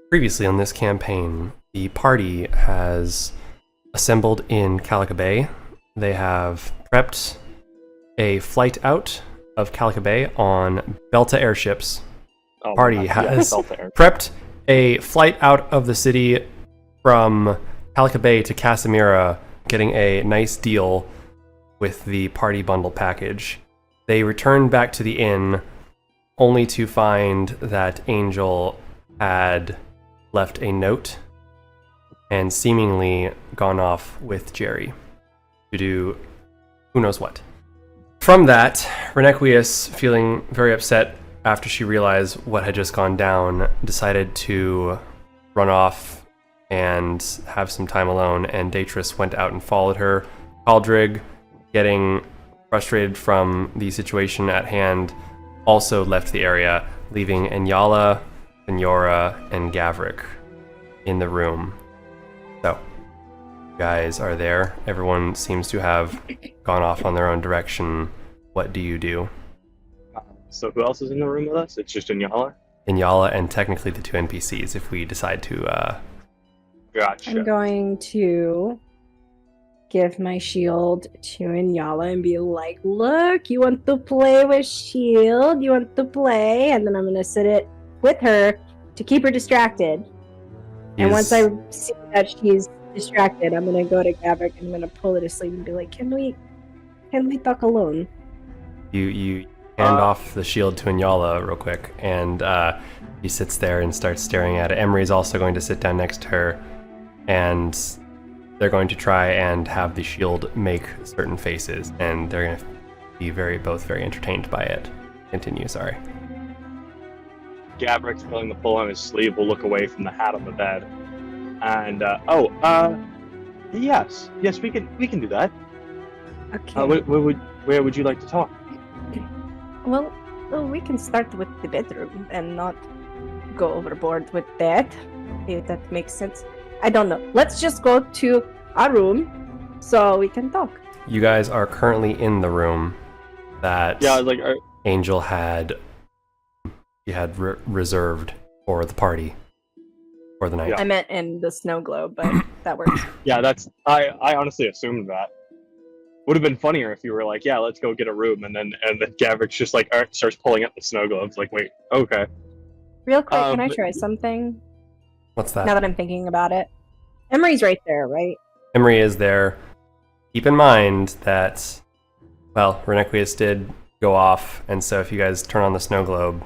Previously on this campaign, the party has assembled in Calico Bay. They have prepped a flight out of Calico Bay on Belta airships. Party has prepped a flight out of the city from Calico Bay to Casimira, getting a nice deal with the party bundle package. They return back to the inn only to find that Angel had left a note and seemingly gone off with Jerry to do who knows what. From that, Renequius, feeling very upset after she realized what had just gone down, decided to run off and have some time alone, and Datris went out and followed her. Aldrig, getting frustrated from the situation at hand, also left the area, leaving Enyala, Vehnyora, and Gavrick in the room. So, you guys are there. Everyone seems to have gone off on their own direction. What do you do? So who else is in the room with us? It's just Enyala? Enyala and technically the two NPCs if we decide to... Gotcha. I'm going to give my shield to Enyala and be like, look, you want to play with shield? You want to play? And then I'm going to sit it with her to keep her distracted. And once I see that she's distracted, I'm going to go to Gavrick and I'm going to pull her to sleep and be like, can we talk alone? You hand off the shield to Enyala real quick, and he sits there and starts staring at it. Emery's also going to sit down next to her, and they're going to try and have the shield make certain faces, and they're going to be both very entertained by it. Continue, sorry. Gavrick's feeling the pull on his sleeve, will look away from the hat on the bed. And, yes, we can do that. Okay. Where would you like to talk? Well, we can start with the bedroom and not go overboard with that, if that makes sense. I don't know. Let's just go to our room so we can talk. You guys are currently in the room that Angel had reserved for the party for the night. I meant in the snow globe, but that works. Yeah, I honestly assumed that. Would have been funnier if you were like, yeah, let's go get a room, and then Gavrick's just like starts pulling up the snow globes. Like, wait, okay. Real quick, can I try something? What's that? Now that I'm thinking about it, Emery's right there, right? Emery is there. Keep in mind that, well, Renequius did go off, and so if you guys turn on the snow globe,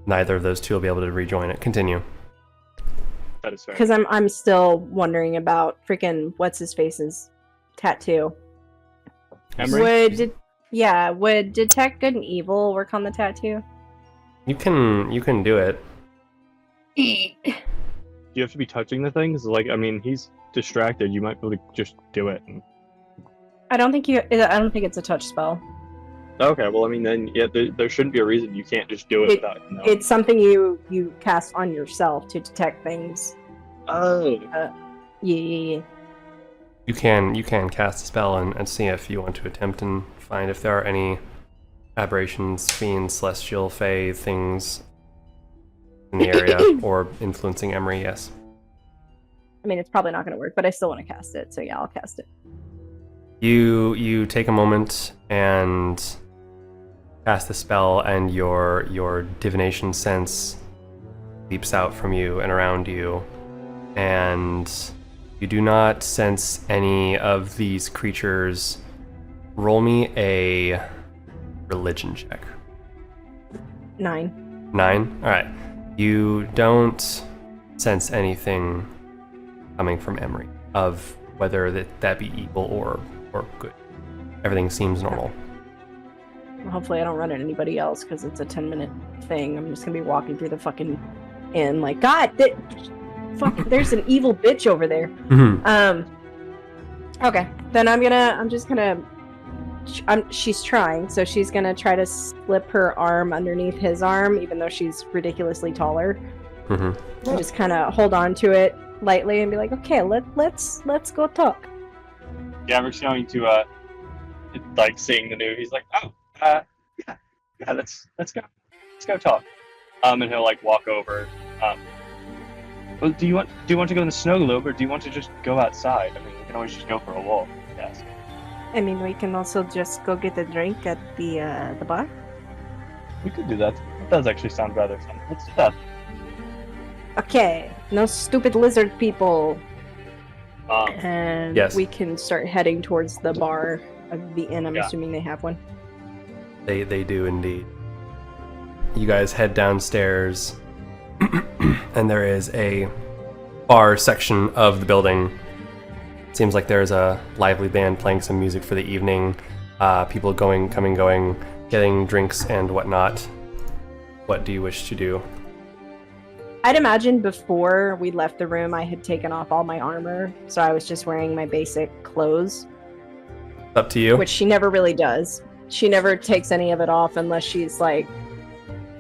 neither of those two will be able to rejoin it. Continue. That is fair. Because I'm still wondering about freaking what's his face's tattoo. Emery? Would detect good and evil work on the tattoo? You can do it. Do you have to be touching the things? Like, I mean, he's distracted. You might be able to just do it. I don't think it's a touch spell. Okay, well, I mean, then there shouldn't be a reason you can't just do it without. It's something you cast on yourself to detect things. Oh. Yeah. You can cast a spell and see if you want to attempt and find if there are any aberrations, fiends, celestial, fae, things in the area or influencing Emery, yes. I mean, it's probably not going to work, but I still want to cast it, so yeah, I'll cast it. You take a moment and cast the spell, and your divination sense leaps out from you and around you, and you do not sense any of these creatures. Roll me a religion check. 9. 9? Alright. You don't sense anything coming from Emery of whether that be evil or good. Everything seems normal. Well, hopefully I don't run into anybody else because it's a 10-minute thing. I'm just going to be walking through the fucking inn like, God, fuck, there's an evil bitch over there. Mm-hmm. Okay, then she's trying, so she's gonna try to slip her arm underneath his arm, even though she's ridiculously taller. Mm-hmm. And just kind of hold on to it lightly and be like, okay, let's go talk. Gavrick's going to seeing the news. He's like, let's go talk. And he'll walk over, Well, do you want to go in the snow globe, or do you want to just go outside? I mean, we can always just go for a walk. Yes. I mean, we can also just go get a drink at the bar. We could do that. That does actually sound rather fun. Let's do that. Okay, no stupid lizard people. Um, And Yes. we can start heading towards the bar of the inn. I'm Yeah. assuming they have one. They do indeed. You guys head downstairs, and there is a bar section of the building. Seems like there's a lively band playing some music for the evening. People coming, going, getting drinks and whatnot. What do you wish to do? I'd imagine before we left the room, I had taken off all my armor, so I was just wearing my basic clothes, Up to you. which she never really does. She never takes any of it off unless she's like,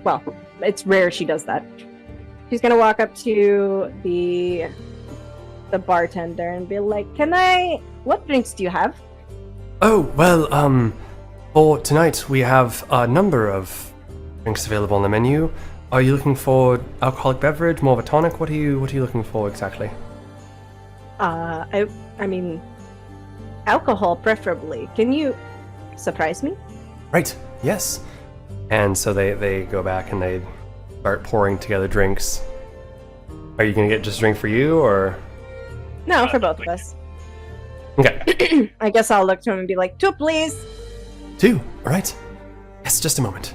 well, it's rare she does that. She's gonna walk up to the bartender and be like, what drinks do you have? Oh, well, for tonight we have a number of drinks available on the menu. Are you looking for alcoholic beverage, more of a tonic? What are you looking for exactly? I mean, alcohol preferably. Can you surprise me? Right, yes. And so they go back and they start pouring together drinks. Are you gonna get just a drink for you, or? No, for both of us. Okay, I guess I'll look to him and be like, 2, please. 2, alright. Yes, just a moment.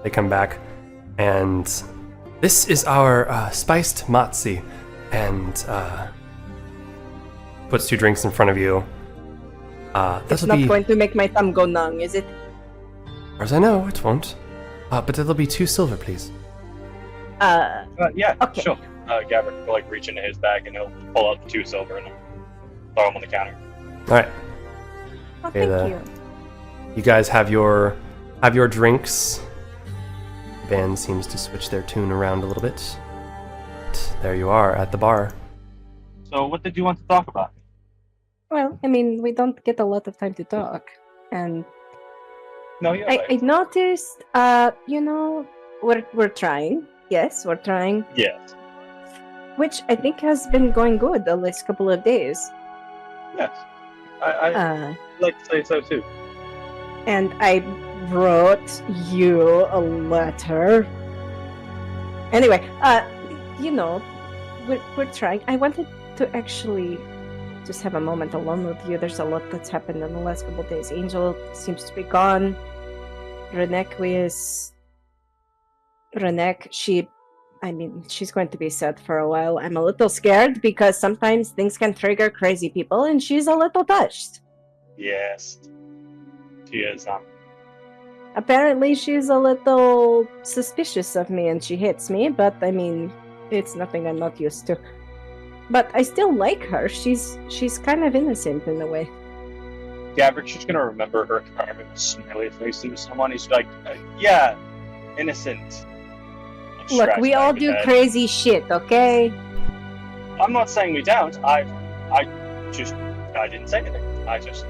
They come back, and this is our spiced matzi, and puts 2 drinks in front of you. It's That'll not be, going to make my thumb go numb, is it? as far as I know, it won't. But it'll be 2 silver, please. yeah, Okay. sure. Gavrick will reach into his bag and he'll pull out the 2 silver and throw them on the counter. Alright, Oh, Okay, thank the- you. you guys have your drinks. The band seems to switch their tune around a little bit. There you are at the bar. So, what did you want to talk about? Well, I mean, we don't get a lot of time to talk. And No, yeah. I noticed, we're trying. Yes, we're trying. Yes. Which I think has been going good the last couple of days. Yes. I like to say so too. And I wrote you a letter. Anyway, we're trying. I wanted to actually just have a moment alone with you. There's a lot that's happened in the last couple of days. Angel seems to be gone. Renek, she's going to be sad for a while. I'm a little scared because sometimes things can trigger crazy people, and she's a little touched. Yes. She is. Apparently, she's a little suspicious of me and she hates me, but I mean, it's nothing I'm not used to. But I still like her. She's kind of innocent in a way. Gavrick's just gonna remember her carving a smiley face into someone. He's like, yeah, innocent. Look, Scratch we back all his do head. crazy shit, okay? I'm not saying we don't. I didn't say anything. I just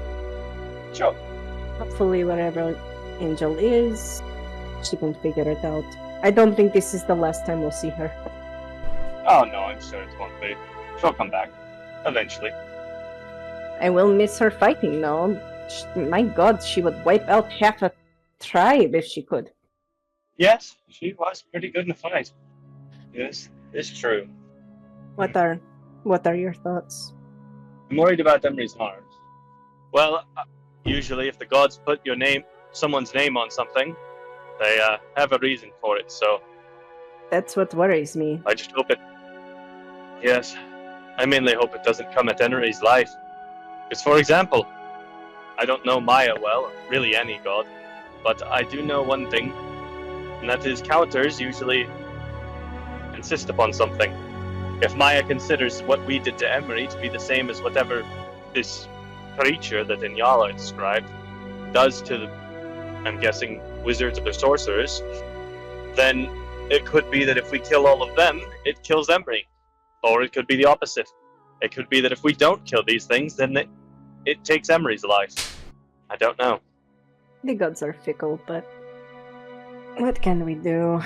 joke. Hopefully, whatever Angel is, she can figure it out. I don't think this is the last time we'll see her. Oh no, I'm sure it won't be. She'll come back eventually. I will miss her fighting, though. My god, she would wipe out half a tribe if she could. Yes, she was pretty good in the fight. Yes, it's true. What are your thoughts? I'm worried about Emery's harm. Well, usually if the gods put someone's name on something, they have a reason for it. So That's what worries me. I just hope it. Yes, I mainly hope it doesn't come at Emery's life. Because, for example, I don't know Maya well, or really any god, but I do know one thing, and that is counters usually insist upon something. If Maya considers what we did to Emery to be the same as whatever this creature that Inyala described does to, I'm guessing, wizards or sorcerers, then it could be that if we kill all of them, it kills Emery. Or it could be the opposite. It could be that if we don't kill these things, then it takes Emery's life. I don't know. The gods are fickle, but what can we do?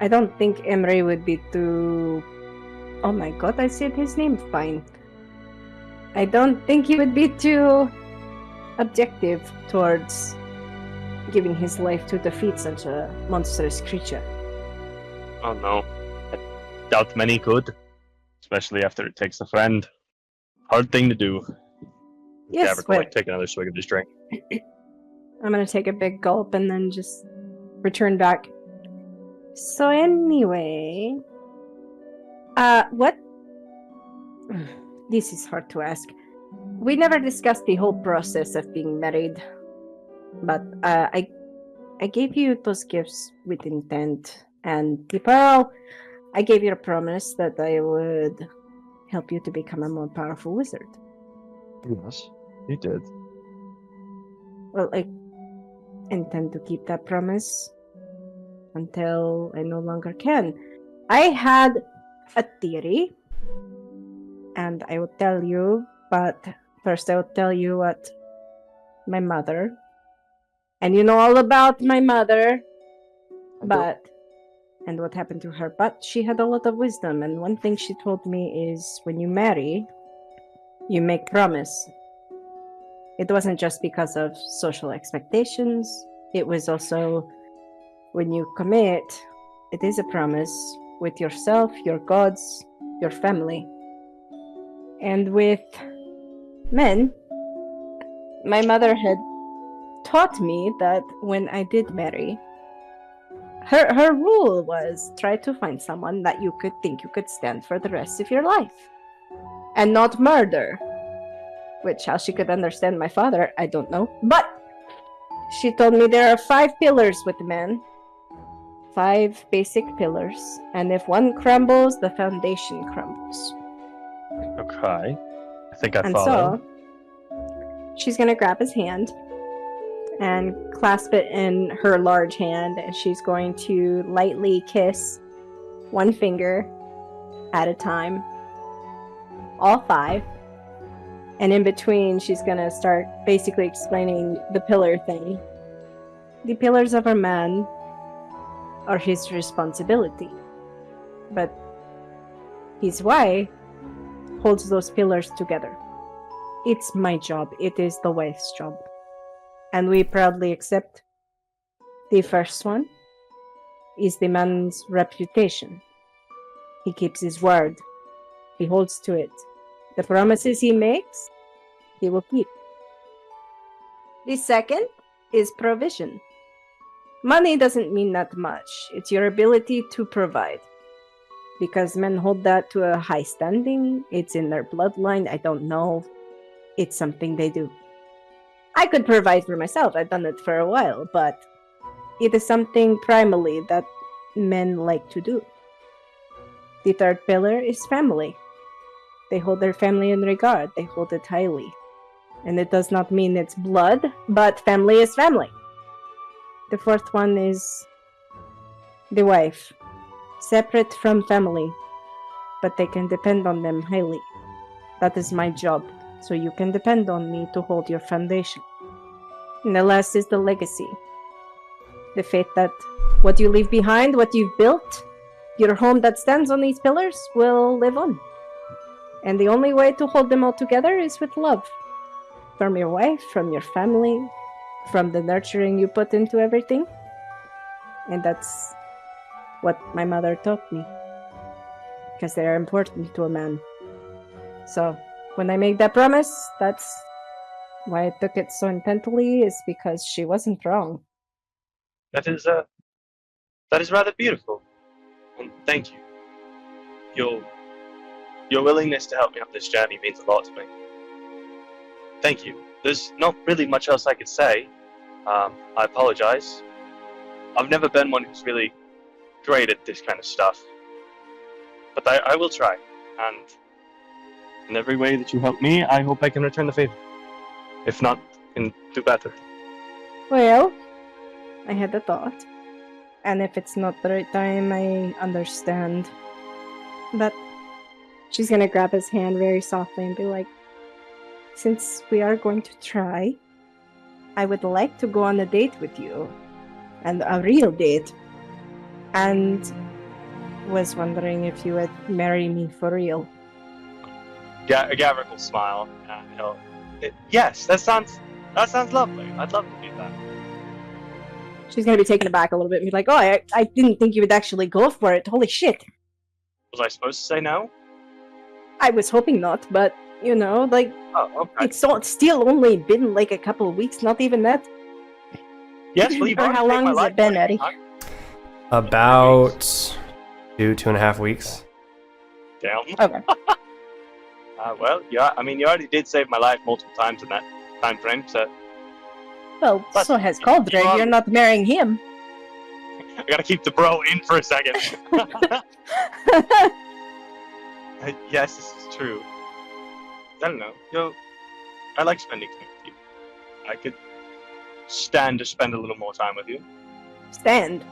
I don't think Emery would be too Oh my god, I said his name fine. I don't think he would be too objective towards giving his life to defeat such a monstrous creature. Oh no. I doubt many could. Especially after it takes a friend. Hard thing to do. Yes, Gavrick will but take another swig of this drink. I'm gonna take a big gulp and then just return back. So anyway, what? This is hard to ask. We never discussed the whole process of being married, but I gave you those gifts with intent, and the pearl, I gave you a promise that I would help you to become a more powerful wizard. Yes, you did. Well, I intend to keep that promise until I no longer can. I had a theory, and I will tell you, but first I will tell you what my mother, and you know all about my mother, and what happened to her, but she had a lot of wisdom, and one thing she told me is when you marry, you make promise. It wasn't just because of social expectations, it was also when you commit, it is a promise with yourself, your gods, your family. And with men, my mother had taught me that when I did marry, her rule was try to find someone that you could think you could stand for the rest of your life. And not murder. Which, how she could understand my father, I don't know. But she told me there are 5 pillars with men. 5 basic pillars. And if one crumbles, the foundation crumbles. Okay. I think I And follow. so, she's gonna grab his hand and clasp it in her large hand, and she's going to lightly kiss one finger at a time, all 5, and in between she's gonna start basically explaining the pillar thing. The pillars of a man are his responsibility, but his wife holds those pillars together. It's my job, it is the wife's job. And we proudly accept the first one is the man's reputation. He keeps his word. He holds to it. The promises he makes, he will keep. The second is provision. Money doesn't mean that much. It's your ability to provide. Because men hold that to a high standing. It's in their bloodline. I don't know. It's something they do. I could provide for myself. I've done it for a while, but it is something primally that men like to do. The third pillar is family. They hold their family in regard. They hold it highly. And it does not mean it's blood, but family is family. The fourth one is the wife. Separate from family, but they can depend on them highly. That is my job. So you can depend on me to hold your foundation. And the last is the legacy. The faith that what you leave behind, what you've built, your home that stands on these pillars will live on. And the only way to hold them all together is with love. From your wife, from your family, from the nurturing you put into everything. And that's what my mother taught me. Because they are important to a man. So, when I made that promise, that's why I took it so intently, is because she wasn't wrong. That is rather beautiful. And thank you. Your willingness to help me on this journey means a lot to me. Thank you. There's not really much else I could say. I apologize. I've never been one who's really great at this kind of stuff. But I will try. And in every way that you help me, I hope I can return the favor. If not, can do better. Well, I had a thought. And if it's not the right time, I understand. But she's gonna grab his hand very softly and be like, since we are going to try, I would like to go on a date with you. And a real date. And was wondering if you would marry me for real. Gavrick will smile. Yes, that sounds lovely. I'd love to do that. She's gonna be taken aback a little bit and be like, "Oh, I didn't think you would actually go for it. Holy shit!" Was I supposed to say no? I was hoping not, but you know, like Oh, okay. it's still only been like a couple of weeks, not even that. Yes, well, you've Or already how saved long my has life it been, multiple Eddie? times. About 2.5 weeks. Damn. Okay. Well, yeah. I mean, you already did save my life multiple times in that time frame, so Well, But- so has Caldred. You're not marrying him. I gotta keep the bro in for a second. Yes, this is true. I don't know. I like spending time with you. I could stand to spend a little more time with you. Stand.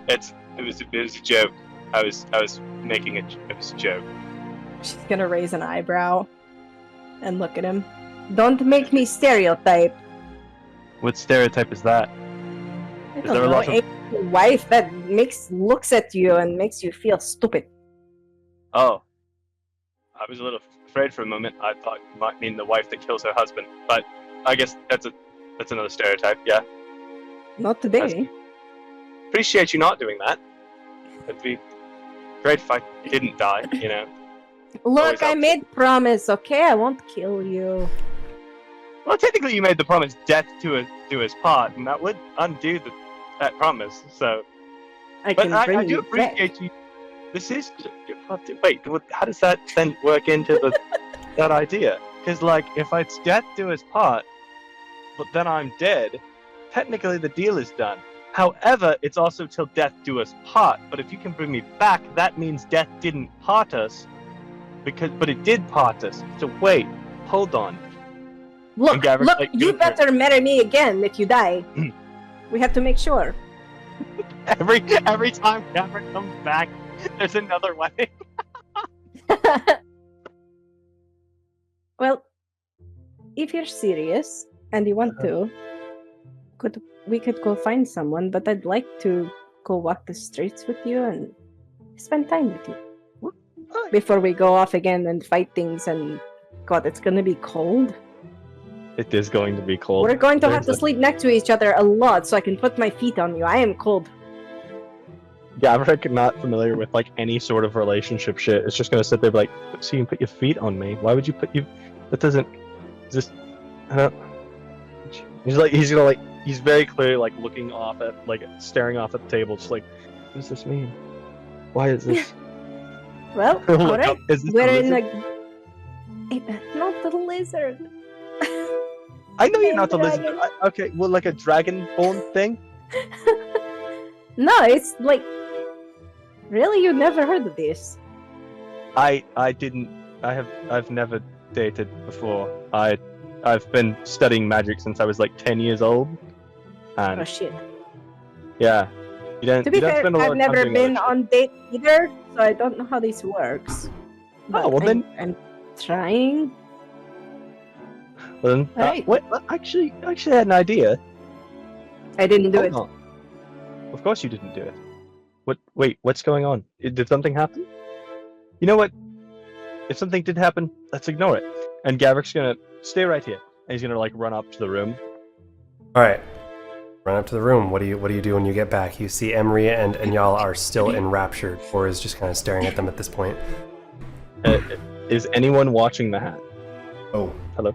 It was a joke. I was making it was a joke. She's gonna raise an eyebrow and look at him. Don't make me stereotype. What stereotype is that? I Is don't there a know, lot of- a wife that looks at you and makes you feel stupid. Oh, I was a little afraid for a moment. I thought it might mean the wife that kills her husband, but I guess that's another stereotype. Yeah, Not today. appreciate you not doing that. It'd be great if I didn't die. You know. Look, always I helps. made promise, okay? I won't kill you. Well, technically, you made the promise, death to his part, and that would undo that promise. So, I but can I bring do you back. appreciate you. This is wait. How does that then work into that idea? Because like, if it's death to his part, but then I'm dead, technically the deal is done. However, it's also till death do us part. But if you can bring me back, that means death didn't part us, but it did part us. So wait, hold on. Look, And Gavrick's like, you "Go for better marry me again if you die. We have to make sure. Every time Gavrick comes back, there's another wedding. Well, if you're serious and you want to, we could go find someone, but I'd like to go walk the streets with you and spend time with you. Before we go off again and fight things and God, it's gonna be cold. It is going to be cold. We're going to have to sleep next to each other a lot so I can put my feet on you. I am cold. Gavrick, not familiar with like any sort of relationship shit, is just gonna sit there and be like, so you can put your feet on me. Why would you put you? That doesn't. Just. I don't. He's very clearly like looking off at, like staring off at the table, just like, what does this mean? Why is this? Well, Look alright. up, is this We're a in lizard? not the lizard. I know you're not the lizard. dragon. Okay, well, like a dragonborn thing. No, it's like really you never heard of this. I didn't. I've never dated before. I've been studying magic since I was like 10 years old. And Oh shit. yeah, you don't. To be you don't fair, spend a lot I've of time never doing been other on date either, so I don't know how this works. But well then- I'm trying. shit. Well, then, Alright. wait, actually, I had an idea. I didn't do it. Hold on. Of course you didn't do it. What? Wait, what's going on? Did something happen? You know what? If something did happen, let's ignore it. And Gavrick's gonna stay right here, and he's gonna like run up to the room. All right. Run up to the room. What do you do when you get back? You see Emery and Enyal are still enraptured, or is just kind of staring at them at this point. Is anyone watching the hat? Oh, Hello?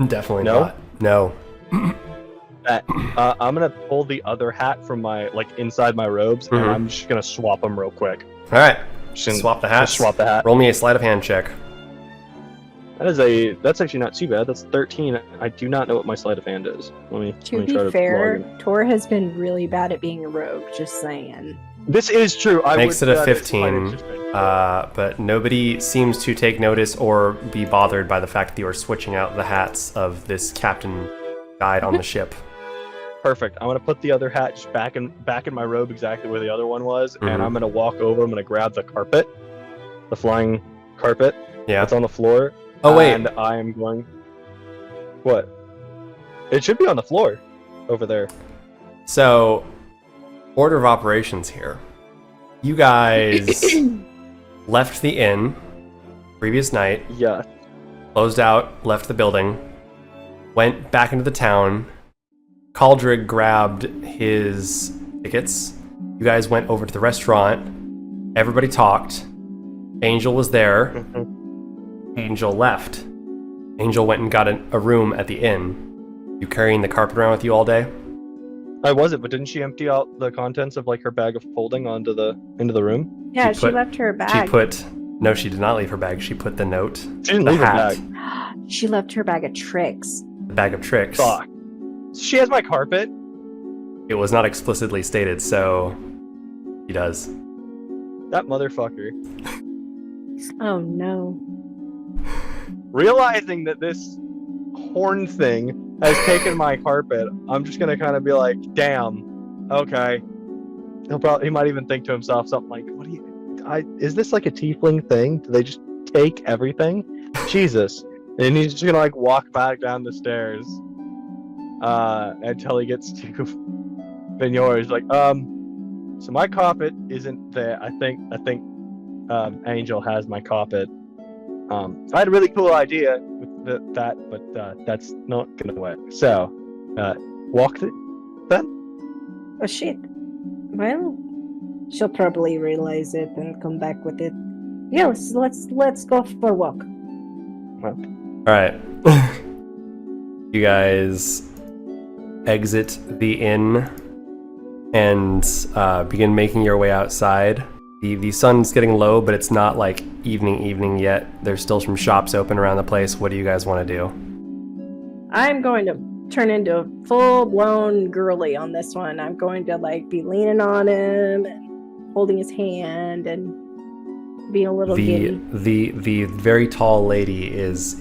definitely No? not. No. I'm gonna pull the other hat from my inside my robes, Mhm. and I'm just gonna swap them real quick. All right. Just gonna- Swap the just hats. swap the hat. Roll me a sleight of hand check. That's actually not too bad. That's 13. I do not know what my sleight of hand is. Let me To try to be fair, log in. Tor has been really bad at being a rogue, just saying. This is true. I Makes would, it a this 15. might have just been- But nobody seems to take notice or be bothered by the fact that you are switching out the hats of this captain guide on the ship. Perfect. I'm gonna put the other hat just back in my robe exactly where the other one was, Mhm. and I'm gonna walk over. I'm gonna grab the carpet, the flying carpet Yeah. that's on the floor. Oh, wait. And I am going. What? It should be on the floor, over there. So, order of operations here. You guys left the inn previous night, Yeah. closed out, left the building, went back into the town. Caldrig grabbed his tickets. You guys went over to the restaurant. Everybody talked. Angel was there. Angel left. Angel went and got a room at the inn. You carrying the carpet around with you all day? I wasn't, but didn't she empty out the contents of like her bag of folding into the room? Yeah, She she put- left her bag. No, she did not leave her bag. She put the note, She didn't the leave her hat, bag. She left her bag of tricks. the bag of tricks. Fuck. She has my carpet. It was not explicitly stated, so he does. That motherfucker. Oh no. Realizing that this horn thing has taken my carpet, I'm just gonna kind of be like, damn, okay. He might even think to himself something like, what do you, is this like a tiefling thing? Do they just take everything? Jesus. And he's just gonna like walk back down the stairs until he gets to Vehnyora. He's like, so my carpet isn't there. I think Angel has my carpet. I had a really cool idea with that, but that's not gonna work. So, walked it then? Oh shit. Well, she'll probably realize it and come back with it. Yeah, let's go for a walk. All right. You guys exit the inn and begin making your way outside. The sun's getting low, but it's not like evening yet. There's still some shops open around the place. What do you guys want to do? I'm going to turn into a full-blown girly on this one. I'm going to like be leaning on him and holding his hand and being a little giddy. The very tall lady is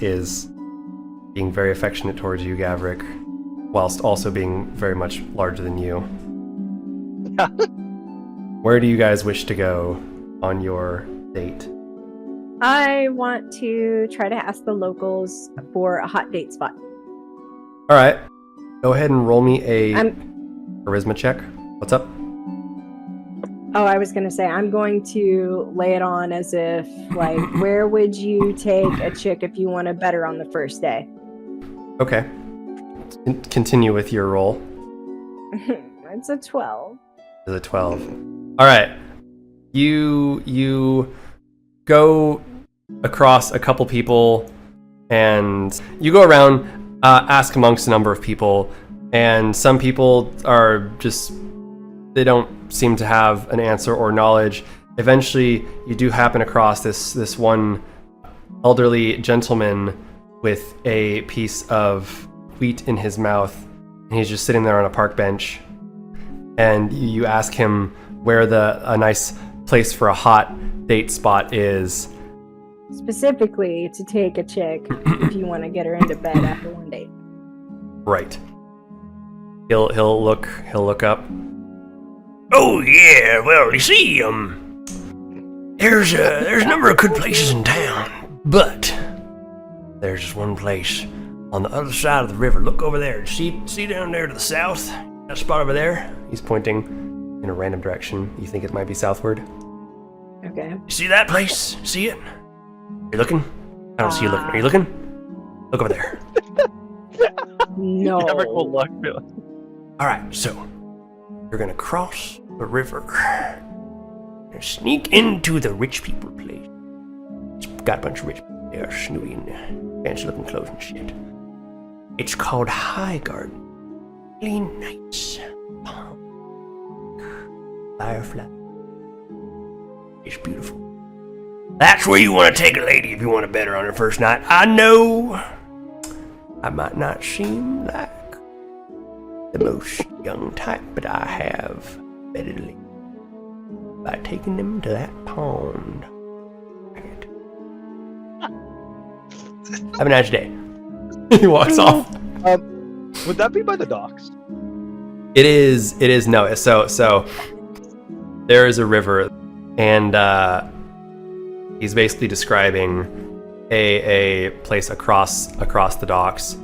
being very affectionate towards you, Gavrick, whilst also being very much larger than you. Where do you guys wish to go on your date? I want to try to ask the locals for a hot date spot. All right, go ahead and roll me a I'm charisma check. What's up? Oh, I was gonna say I'm going to lay it on as if like, where would you take a chick if you want to bet her on the first day? Okay. Continue with your roll. It's a 12. Is a 12. All right. You go across a couple people, and you go around, ask amongst a number of people, and some people are just, they don't seem to have an answer or knowledge. Eventually, you do happen across this one elderly gentleman with a piece of wheat in his mouth, and he's just sitting there on a park bench. And you ask him where a nice place for a hot date spot is. Specifically to take a chick if you want to get her into bed after one date. Right. He'll look up. Oh yeah, well you see, there's a number of good places in town, but there's just one place on the other side of the river. Look over there. See down there to the south? That spot over there? He's pointing in a random direction. You think it might be southward? Okay. You see that place? See it? You looking? I don't see you looking. Are you looking? Look over there. No. Never will look. Alright, so you're gonna cross the river and sneak into the rich people place. It's got a bunch of rich people there, snooty and fancy looking clothes and shit. It's called High Garden. Really nice. Firefly. It's beautiful. That's where you want to take a lady if you want to bet her on her first night. I know I might not seem like the most young type, but I have betted ladies by taking them to that pond. Have a nice day. He walks off. Would that be by the docks? It is no. So there is a river, and he's basically describing a place across the docks.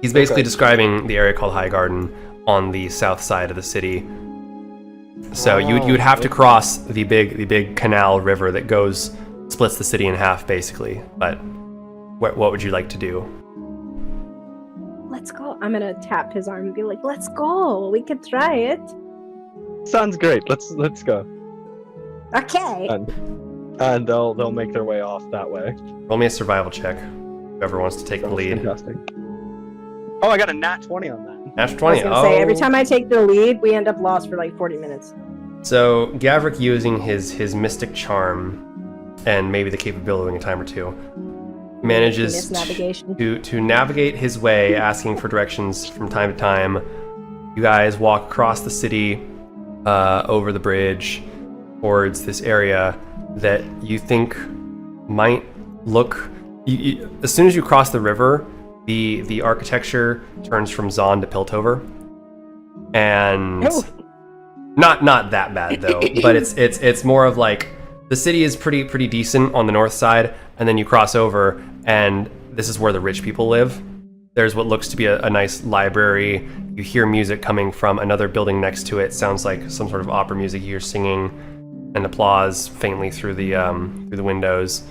He's basically describing the area called High Garden on the south side of the city. So you would have to cross the big canal river that splits the city in half, basically. But what would you like to do? Let's go. I'm gonna tap his arm and be like, "Let's go. We can try it." Sounds great. Let's go. Okay. And they'll make their way off that way. Roll me a survival check. Whoever wants to take the lead. Fantastic. Oh, I got a nat 20 on that. Nat I 20. was gonna say, every time I take the lead, we end up lost for like 40 minutes. So Gavrick, using his mystic charm and maybe the capability in a time or two, manages to navigate his way, asking for directions from time to time. You guys walk across the city, over the bridge, towards this area that you think might look... as soon as you cross the river, the architecture turns from Zon to Piltover. And... Not that bad, though, but it's more of like... The city is pretty decent on the north side, and then you cross over, and this is where the rich people live. There's what looks to be a nice library. You hear music coming from another building next to it. Sounds like some sort of opera music. You hear singing and applause faintly through the windows.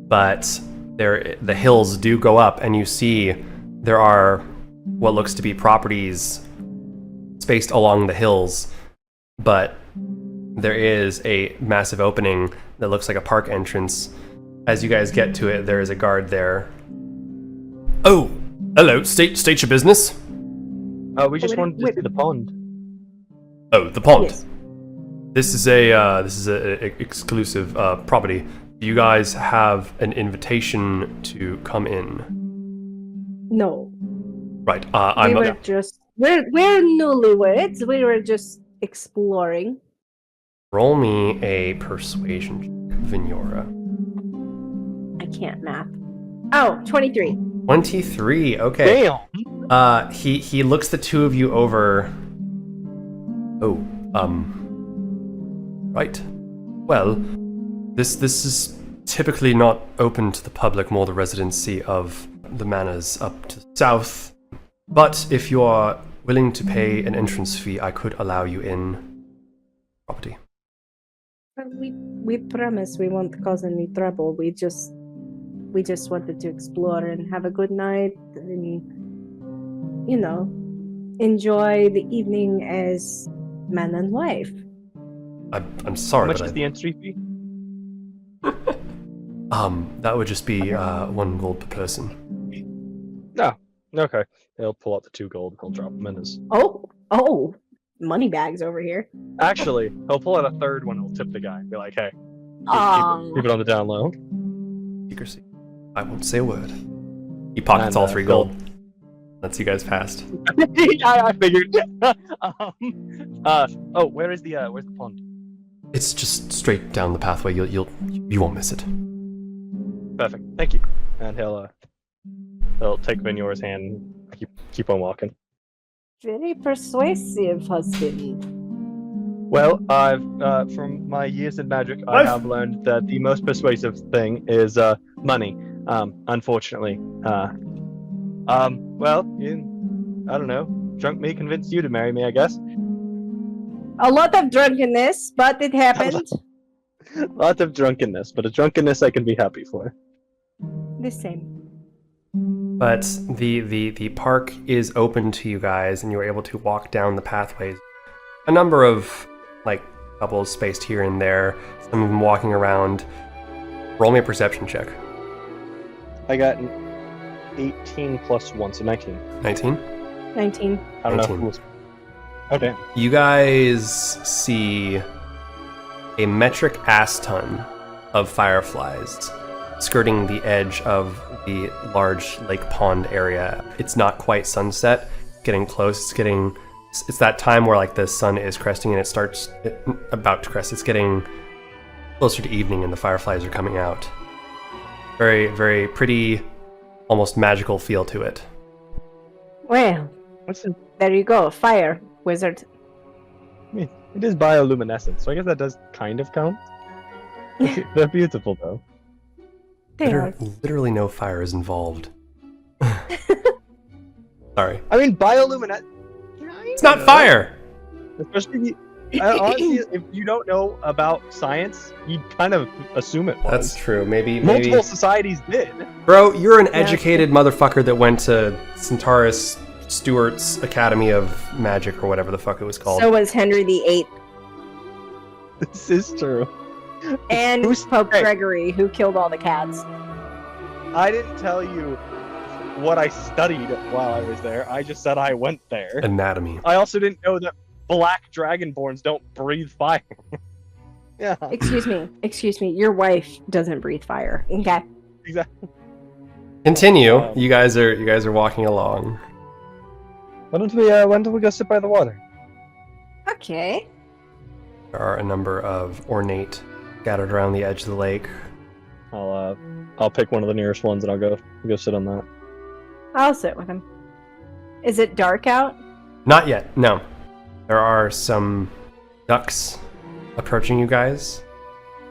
But the hills do go up, and you see there are what looks to be properties spaced along the hills, but there is a massive opening that looks like a park entrance. As you guys get to it, there is a guard there. Oh, hello. State your business. We just wanted to see the pond. Oh, the pond. Yes. This is a exclusive property. Do you guys have an invitation to come in? No. Right. I'm We're newlyweds. We were just exploring. Roll me a persuasion check, Vehnyora. I can't math. Oh, 23. 23. Okay. Damn. He looks the two of you over. Oh, right. Well, this is typically not open to the public, more the residency of the manors up to the south. But if you are willing to pay an entrance fee, I could allow you in property. We promise we won't cause any trouble. We just wanted to explore and have a good night and, enjoy the evening as man and wife. I'm sorry. How much is the entry fee? That would just be 1 gold per person. No. Okay. He'll pull out the 2 gold. He'll drop them in his. Oh, money bags over here. Actually, he'll pull out a 3rd one. He'll tip the guy and be like, "Hey, keep it on the down low." Secrecy. I won't say a word. He pockets all 3 gold. Lets you guys past. I figured. Where's the pond? It's just straight down the pathway. You won't miss it. Perfect. Thank you. And he'll take Vehnyora's hand and keep on walking. Very persuasive, husband. Well, I've from my years in magic, I have learned that the most persuasive thing is money. Unfortunately, well, I don't know. Drunk me convinced you to marry me, I guess. A lot of drunkenness, but it happened. Lots of drunkenness, but a drunkenness I can be happy for. The same. But the park is open to you guys, and you are able to walk down the pathways. A number of couples spaced here and there. Some of them walking around. Roll me a perception check. I got an 18 plus 1, so 19. 19? 19. I don't 19. know. Oh damn. You guys see a metric ass ton of fireflies skirting the edge of the large lake pond area. It's not quite sunset. It's getting close. It's that time where the sun is cresting and about to crest. It's getting closer to evening and the fireflies are coming out. Very, very pretty, almost magical feel to it. Well, there you go. Fire wizard. I mean, it is bioluminescent, so I guess that does kind of count. They're beautiful, though. Literally no fire is involved. Sorry. I mean, bioluminescent. It's not fire! Especially Honestly, if you don't know about science, you'd kind of assume it was. That's true. Maybe Multiple societies did. Bro, you're an educated motherfucker that went to Centaurus Stewart's Academy of Magic or whatever the fuck it was called. So was Henry VIII. This is true. And Who's- Pope hey. Gregory, who killed all the cats. I didn't tell you what I studied while I was there. I just said I went there. Anatomy. I also didn't know that black dragonborns don't breathe fire. Yeah, Excuse me. Your wife doesn't breathe fire. Okay. exactly. Continue. You guys are walking along. Why don't we go sit by the water? Okay. There are a number of ornate scattered around the edge of the lake. I'll pick one of the nearest ones and I'll go sit on that. I'll sit with him. Is it dark out? Not yet, no. There are some ducks approaching you guys.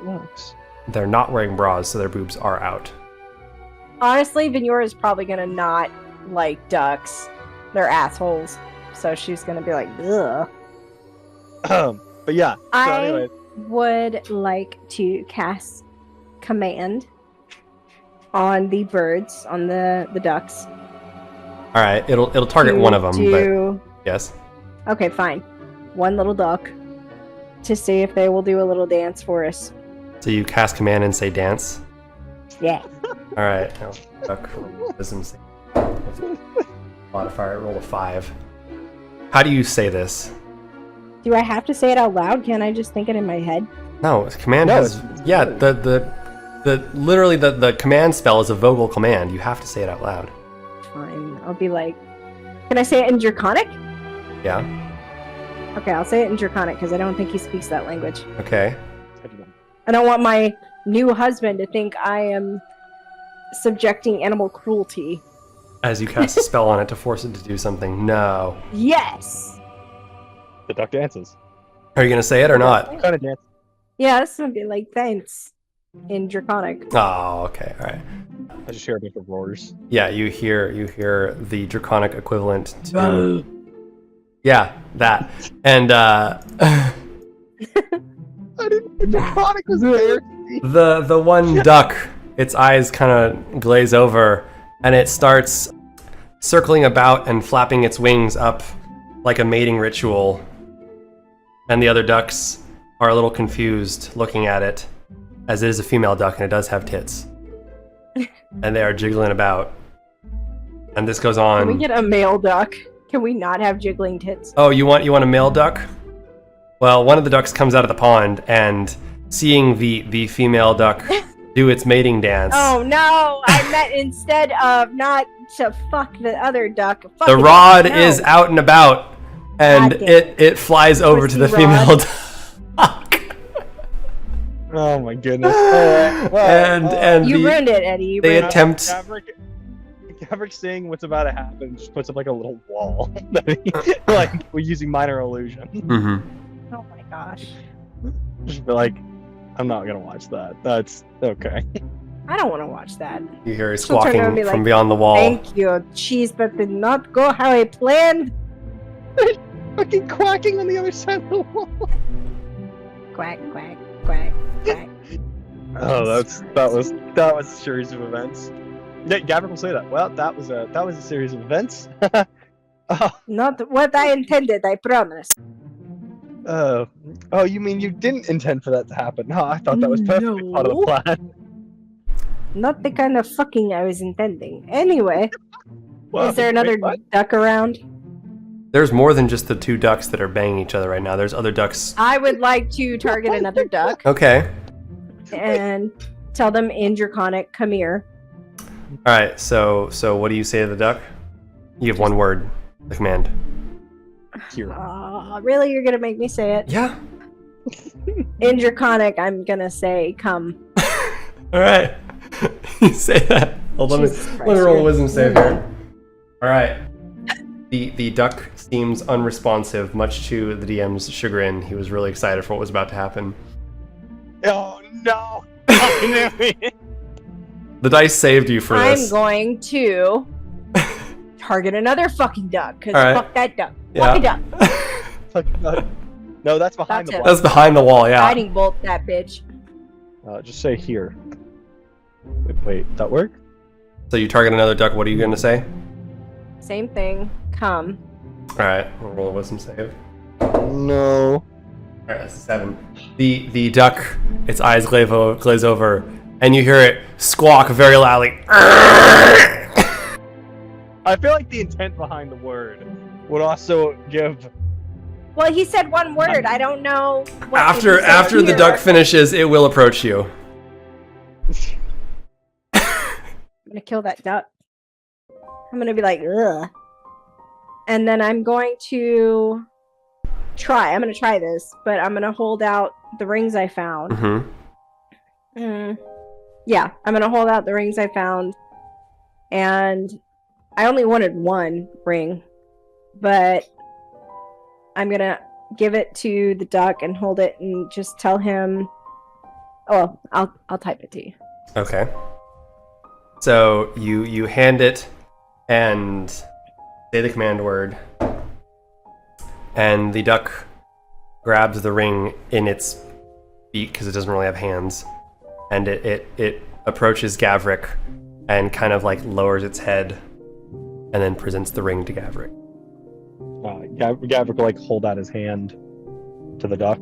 Lux. They're not wearing bras, so their boobs are out. Honestly, Vehnyora is probably gonna not like ducks. They're assholes. So she's gonna be like, ugh. But yeah. So I anyway, would like to cast command on the birds, on the ducks. All right, it'll target one of them, to... but yes. Okay, fine. One little duck to see if they will do a little dance for us. So you cast command and say dance. Yeah. All right, now duck wisdom save. Modifier, roll a 5. How do you say this? Do I have to say it out loud? Can't I just think it in my head? No, command No, has. Yeah, literally the command spell is a vocal command. You have to say it out loud. Fine. I'll be like, can I say it in Draconic? Yeah. Okay, I'll say it in Draconic because I don't think he speaks that language. Okay. I don't want my new husband to think I am subjecting animal cruelty. As you cast a spell on it to force it to do something. No. Yes! the duck dances. Are you gonna say it or not? Kind of dance. Yeah, that's gonna be like thanks in Draconic. Oh, okay, all right. I just hear a bunch of roars. Yeah, you hear the draconic equivalent to yeah, that. And I didn't. Draconic was there. the one duck, its eyes kind of glaze over, and it starts circling about and flapping its wings up like a mating ritual. And the other ducks are a little confused looking at it, as it is a female duck and it does have tits. And they are jiggling about. And this goes on. Can we get a male duck? Can we not have jiggling tits? Oh, you want a male duck? Well, one of the ducks comes out of the pond, and seeing the female duck do its mating dance, Oh no! I meant instead of not to fuck the other duck. Fuck the it, rod no. is out and about, and God damn it flies over to the Pussy female rod. duck. Oh my goodness. and You the, ruined it, Eddie. You they ruined it. attempt. Gavrick seeing what's about to happen just puts up like a little wall. Like we're using minor illusion. Mhm. Oh my gosh! Just be like, I'm not gonna watch that. That's okay. I don't want to watch that. You hear She'll turn around and squawking be from like, beyond the wall. Thank you, cheese, but did not go how I planned. Fucking quacking on the other side of the wall. Quack, quack, quack, quack. Oh, that was a series of events. Yeah, Gavrick will say that. Well, that was a series of events. Not what I intended, I promise. Oh, you mean you didn't intend for that to happen? No, I thought that was perfectly part of the plan. Not the kind of fucking I was intending. Anyway, Well, is there another wait, what? duck around? There's more than just the two ducks that are banging each other right now. There's other ducks. I would like to target another duck Okay. and tell them in Draconic, come here. All right. So what do you say to the duck? You have one word. The command. Really? You're gonna make me say it? Yeah. In Draconic, I'm gonna say come. All right. You say that. Hold on. Jesus Let me Christ, roll a you're- wisdom save here. All right. The duck seems unresponsive, much to the DM's chagrin. He was really excited for what was about to happen. Oh no! I knew it. The dice saved you for I'm this. going to target another fucking duck, because All right. fuck that duck. Yeah. Fuck a duck. Fuck, No, that's behind That's the it. That's behind the wall, yeah. Guiding bolt that bitch. Just say here. Wait, that work? So you target another duck, what are you going to say? Same thing. Come. Alright, we'll roll a wisdom save. No. Alright, that's a 7. The duck, its eyes glaze over, and you hear it squawk very loudly. I feel like the intent behind the word would also give. Well, he said one word. I don't know. What After the here. duck finishes, it will approach you. I'm gonna kill that duck. I'm gonna be like, ugh. And then I'm going to try. I'm gonna try this, but I'm gonna hold out the rings I found. Mm-hmm. Yeah, I'm gonna hold out the rings I found, and I only wanted one ring, but I'm gonna give it to the duck and hold it and just tell him. Oh, I'll type it to you. Okay. So you hand it and say the command word, and the duck grabs the ring in its beak because it doesn't really have hands, and it approaches Gavrick and kind of like lowers its head and then presents the ring to Gavrick. Gavrick will like hold out his hand to the duck.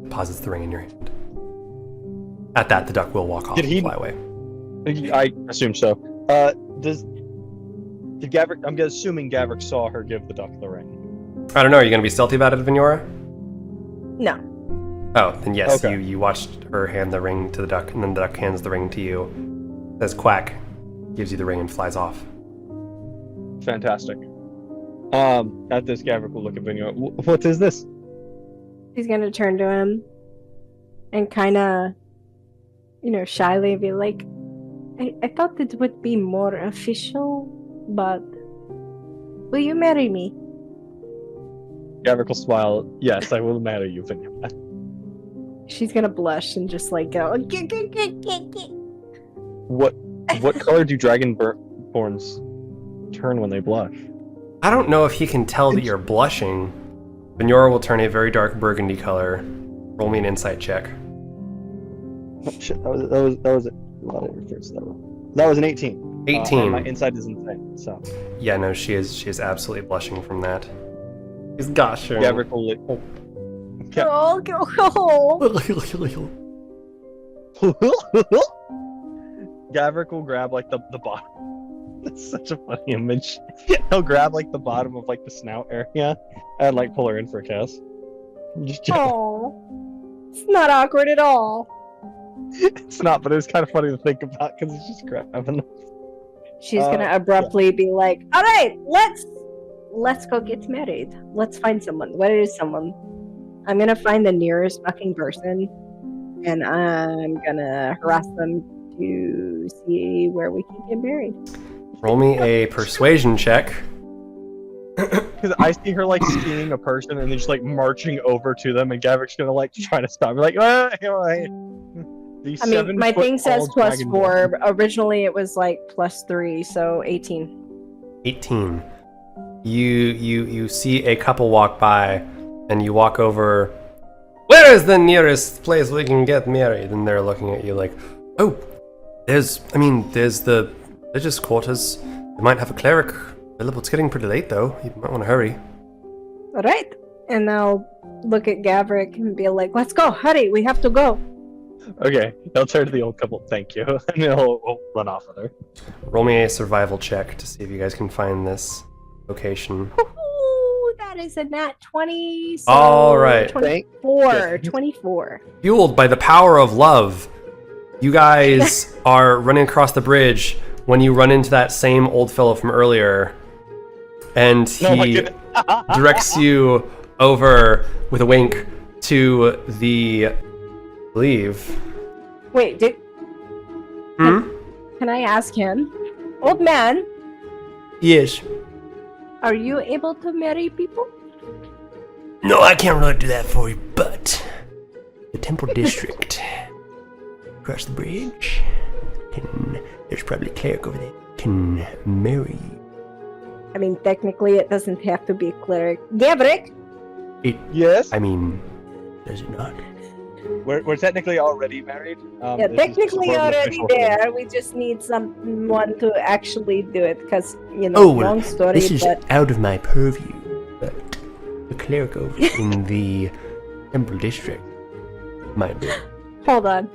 Deposits the ring in your hand. At that, the duck will walk off Did he- and fly away. I assume so. Did Gavrick? I'm assuming Gavrick saw her give the duck the ring. I don't know. Are you going to be stealthy about it, Vehnyora? No. Oh, then yes. Okay. You watched her hand the ring to the duck, and then the duck hands the ring to you. Says quack, gives you the ring and flies off. Fantastic. At this, Gavrick will look at Vehnyora. What is this? He's gonna turn to him and kind of, shyly be like, I thought it would be more official, but will you marry me? Gavrick will smile. Yes, I will marry you, Vehnyora. She's gonna blush and just like go. What color do dragonborns turn when they blush? I don't know if he can tell that you're blushing. Vehnyora will turn a very dark burgundy color. Roll me an insight check. Oh, shit, that was it. That was an 18. 18. And my insight is insane. So Yeah, no, she is absolutely blushing from that. He's gushing. Gavrick will. Oh, Gavrick will grab like the bottom. That's such a funny image. He'll grab like the bottom of like the snout area and like pull her in for a kiss. oh, it's not awkward at all. It's not, but it was kind of funny to think about because it's just grabbing them. She's gonna abruptly be like, "All right, let's go get married. Let's find someone. What is someone? I'm gonna find the nearest fucking person, and I'm gonna harass them to see where we can get married." Roll me a persuasion check. Because I see her like seeing a person and then just like marching over to them, and Gavrick's gonna like try to stop her, like, I mean, my thing says +4. Originally, it was like +3, so 18. 18. You see a couple walk by, and you walk over. Where is the nearest place we can get married? And they're looking at you like, oh, there's the religious quarters. They might have a cleric available. It's getting pretty late though. You might want to hurry. All right, and I'll look at Gavrick and be like, "Let's go! Hurry! We have to go!" Okay, he'll turn to the old couple, thank you, and he'll run off with her. Roll me a survival check to see if you guys can find this location. Ooh, that is a nat 20. So All right. 24. 24. Fueled by the power of love, you guys are running across the bridge when you run into that same old fellow from earlier, and Oh my he goodness. directs you over with a wink to the leave. Wait, can I ask him? Old man, Yes. are you able to marry people? No, I can't really do that for you, but the Temple District across the bridge, there's probably a cleric over there can marry you. I mean, technically, it doesn't have to be a cleric. Gavrick! Yes. I mean, does it not? We're technically already married. Yeah, this is technically more of an already official thing. there. We just need someone to actually do it, because, you know, Oh, well, long story, this is but... out of my purview, but the cleric over in the Temple District might be. Hold on.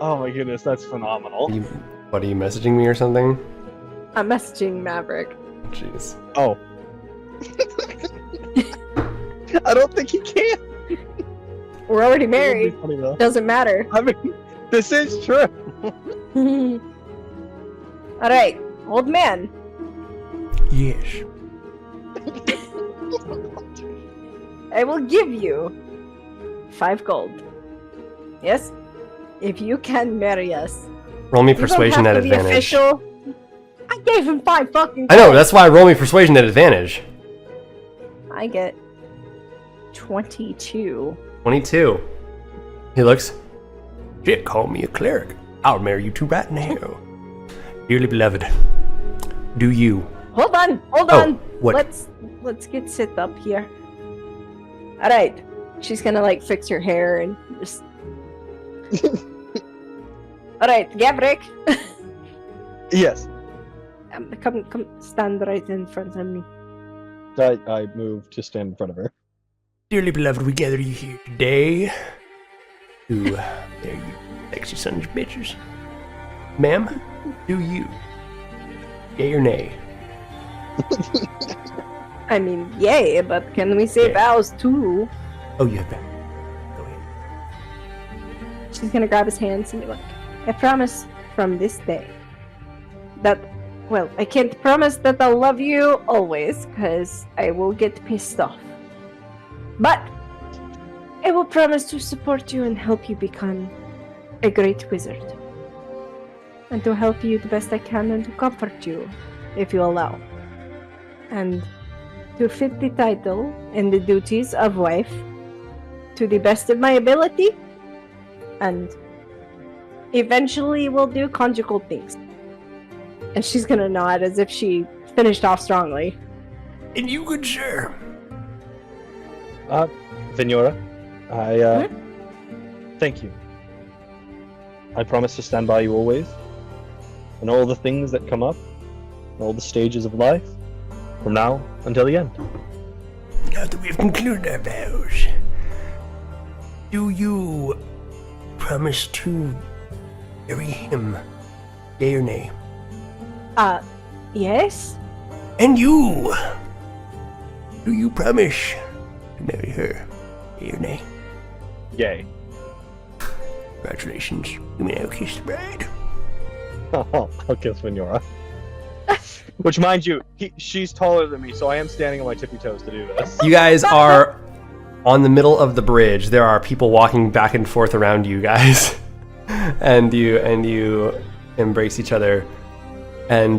Oh my goodness, that's phenomenal. What, are you messaging me or something? I'm messaging Maverick. Jeez. Oh. I don't think he can. We're already It would be married. funny, though. Doesn't matter. I mean, this is true. Alright, old man. Yes. I will give you 5 gold. Yes? If you can marry us. Roll me You don't persuasion have at to be advantage. official. I gave him 5 fucking I know, gold. that's why I roll me persuasion at advantage. I get 22. 22. He looks. Shit, call me a cleric. I'll marry you two right now. Dearly beloved, do you? Hold on, hold Oh, on. what? Let's get set up here. All right, she's gonna like fix her hair and just. All right, Gavrick, Yes. come, stand right in front of me. I move to stand in front of her. Dearly beloved, we gather you here today to marry you sexy sons of bitches. Ma'am, do you? Yay or nay? I mean, yay, but can we say Yeah. vows too? Oh, you have that. Go ahead. She's gonna grab his hands and be like, I promise from this day that, well, I can't promise that I'll love you always, because I will get pissed off. But I will promise to support you and help you become a great wizard. And to help you the best I can and to comfort you, if you allow. And to fit the title and the duties of wife to the best of my ability. And eventually we'll do conjugal things. And she's gonna nod as if she finished off strongly. And you, good sir. Vehnyora, I thank you. I promise to stand by you always. And all the things that come up, all the stages of life, from now until the end. Now that we have concluded our vows, do you promise to marry him? Yay or nay? Yes? And you? Do you promise to marry her? Yay or nay? Yay. Congratulations. You may now kiss the bride. I'll kiss Vehnyora. Which, mind you, she's taller than me, so I am standing on my tippy toes to do this. You guys are on the middle of the bridge. There are people walking back and forth around you guys. and you embrace each other. And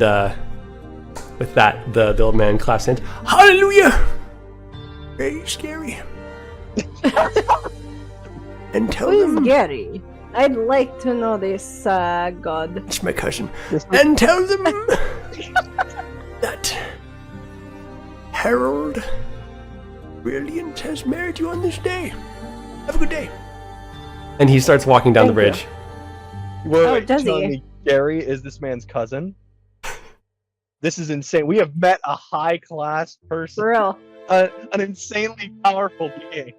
with that, the old man claps hands. Hallelujah! Very scary. And tell Who is them Gary? I'd like to know this, god. it's my cousin. And tell them that Harold Brilliant has married you on this day. Have a good day. And he starts walking down the Thank bridge. Wait, does telling he? me Gary is this man's cousin? This is insane. We have met a high-class person. For real. An insanely powerful being.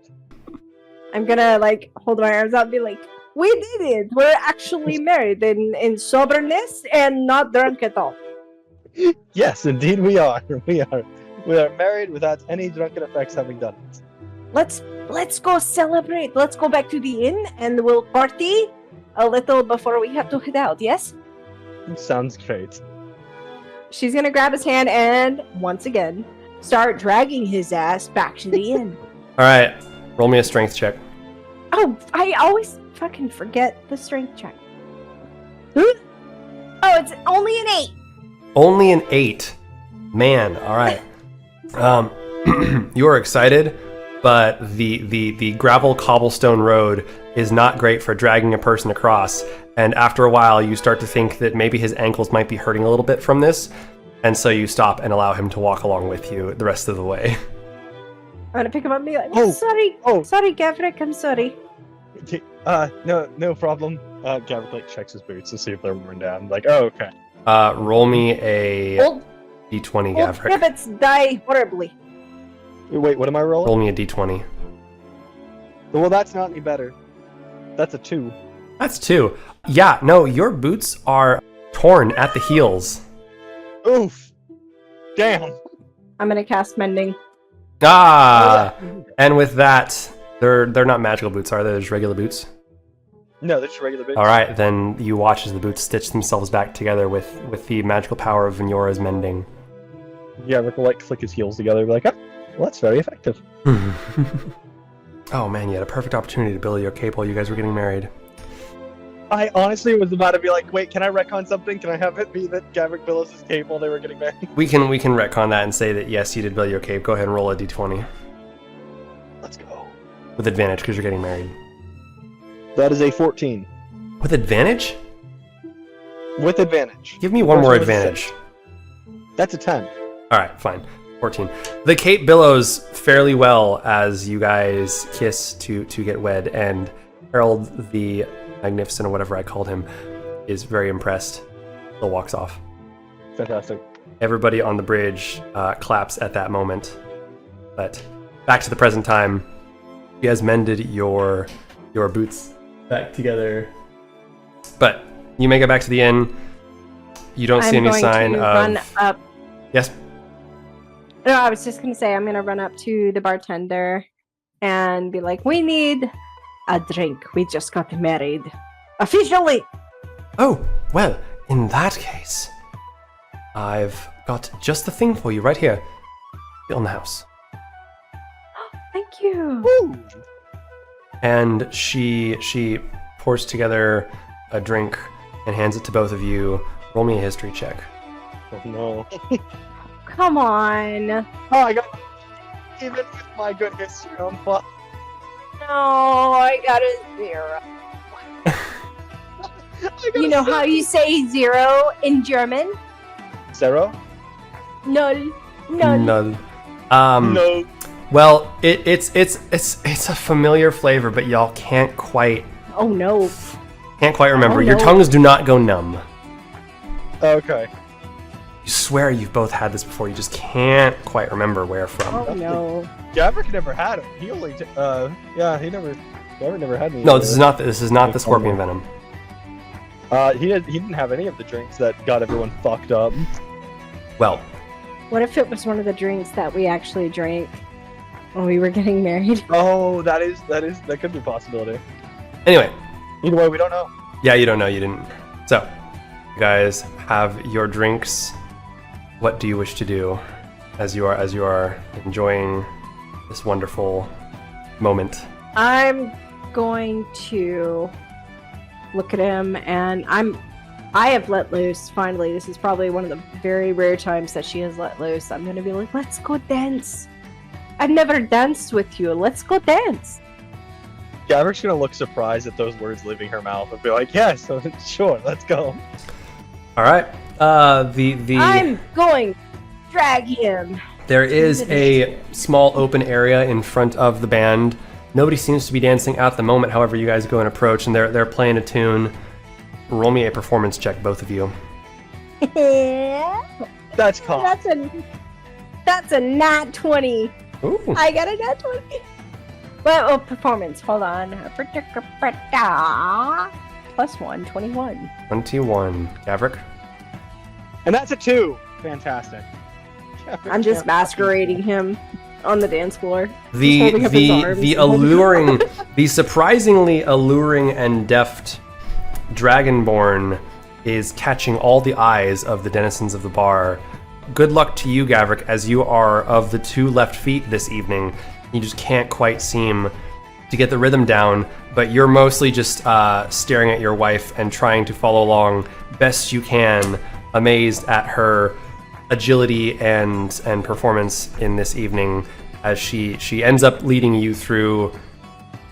I'm gonna, like, hold my arms out and be like, we did it! We're actually married in soberness and not drunk at all. Yes, indeed we are. We are married without any drunken effects having done it. Let's go celebrate. Let's go back to the inn and we'll party a little before we have to head out, yes? Sounds great. She's gonna grab his hand and, once again, start dragging his ass back to the inn. Alright, roll me a strength check. Oh, I always fucking forget the strength check. Oh, it's only an 8. Only an 8. Man, alright. You are excited, but the gravel cobblestone road is not great for dragging a person across. And after a while, you start to think that maybe his ankles might be hurting a little bit from this. And so you stop and allow him to walk along with you the rest of the way. I'm gonna pick him up and be like, Oh, sorry, oh. sorry, Gavrick, I'm sorry. No problem. Gavrick like checks his boots to see if they're worn down. Like, oh, okay. Roll me a Old, d20, old Gavrick. rabbits die horribly. Wait, what am I rolling? Roll me a d20. Well, that's not any better. That's a 2. That's 2. Yeah, no, your boots are torn at the heels. Oof. Damn. I'm gonna cast mending. Ah! And with that, they're not magical boots, are they? They're just regular boots? No, they're just regular boots. All right, then you watch as the boots stitch themselves back together with the magical power of Vehnyора's mending. Yeah, Rick will like click his heels together and be like, oh, well, that's very effective. Oh man, you had a perfect opportunity to build your cape while you guys were getting married. I honestly was about to be like, wait, can I retcon something? Can I have it be that Gavrick billows his cape while they were getting married? We can retcon that and say that yes, you did build your cape. Go ahead and roll a d20 Let's go. with advantage because you're getting married. That is a 14. With advantage? With advantage. Give me one more First one was a advantage. 6. That's a 10. All right, fine. 14. The cape billows fairly well as you guys kiss to get wed, and Harold the Magnificent, or whatever I called him, is very impressed. Still walks off. Fantastic. Everybody on the bridge claps at that moment. But back to the present time. You guys mended your boots back together. But you make it back to the inn. You don't see any sign of... run up. Yes? No, I was just gonna say I'm gonna run up to the bartender and be like, we need a drink. We just got married. Officially! Oh, well, in that case, I've got just the thing for you right here. In the house. Thank you. Woo! And she pours together a drink and hands it to both of you. Roll me a history check. Oh no. Come on. Oh, I got even with my good history on file. No, I got a 0. You know how you say 0 in German? Zero? Null. Null. Null. No. Well, it's a familiar flavor, but y'all can't quite Oh no. remember. Oh, Your no. tongues do not go numb. Okay. You swear you've both had this before. You just can't quite remember where from. Oh no. Gavrick never had it. He only, he never had any. No, this is not the scorpion venom. He didn't have any of the drinks that got everyone fucked up. Well, What if it was one of the drinks that we actually drank when we were getting married? Oh, that could be a possibility. anyway, Either way, we don't know. yeah, you don't know, you didn't. So, you guys have your drinks. What do you wish to do as you are enjoying this wonderful moment? I'm going to look at him and I have let loose finally. This is probably one of the very rare times that she has let loose. I'm gonna be like, let's go dance. I've never danced with you. Let's go dance. Gavrick's gonna look surprised at those words leaving her mouth and be like, yes, sure, let's go. All right. I'm going to drag him. There is a small open area in front of the band. Nobody seems to be dancing at the moment. However, you guys go and approach, and they're playing a tune. Roll me a performance check, both of you. That's caught. That's a nat 20. Ooh. I got a nat 20. Well, performance. Hold on. +1, 21. 21. Gavrick? And that's a 2. Fantastic. Gavrick I'm just can't masquerading him on the dance floor. The He's holding up his arms. the alluring, the surprisingly alluring and deft Dragonborn is catching all the eyes of the denizens of the bar. Good luck to you, Gavrick, as you are of the 2 left feet this evening. You just can't quite seem to get the rhythm down, but you're mostly just staring at your wife and trying to follow along best you can, amazed at her agility and performance in this evening as she ends up leading you through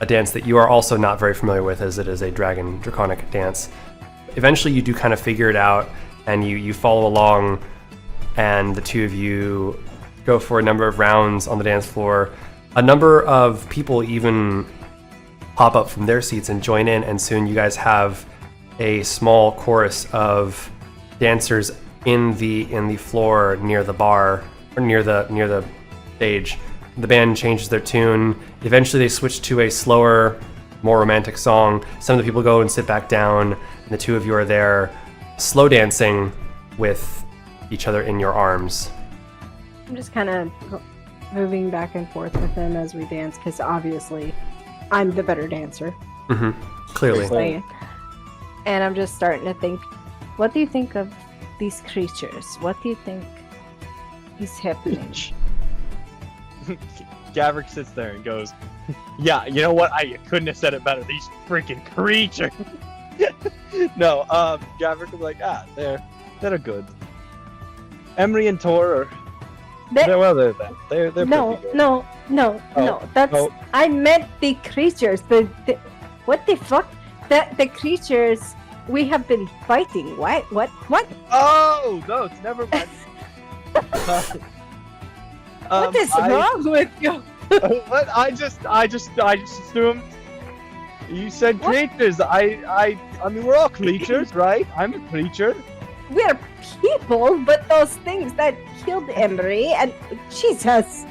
a dance that you are also not very familiar with, as it is a draconic dance. Eventually you do kind of figure it out and you follow along, and the two of you go for a number of rounds on the dance floor. A number of people even pop up from their seats and join in, and soon you guys have a small chorus of dancers in the floor near the bar, or near the stage. The band changes their tune. Eventually they switch to a slower, more romantic song. Some of the people go and sit back down, and the two of you are there slow dancing with each other in your arms. I'm just kind of moving back and forth with them as we dance, because obviously I'm the better dancer. Clearly. Just saying. And I'm just starting to think, what do you think of these creatures? What do you think is happening? Gavrick sits there and goes, "Yeah, you know what? I couldn't have said it better. These freaking creatures." No, Gavrick was like, they're good. Emery and Tor are they're pretty good. No. That's I meant the creatures. The what the fuck? The creatures we have been fighting. What? Oh no, it's never mind. What is wrong with you? What? I just assumed you said creatures. I mean, we're all creatures, right? I'm a creature. We're people, but those things that killed Emery and Jesus.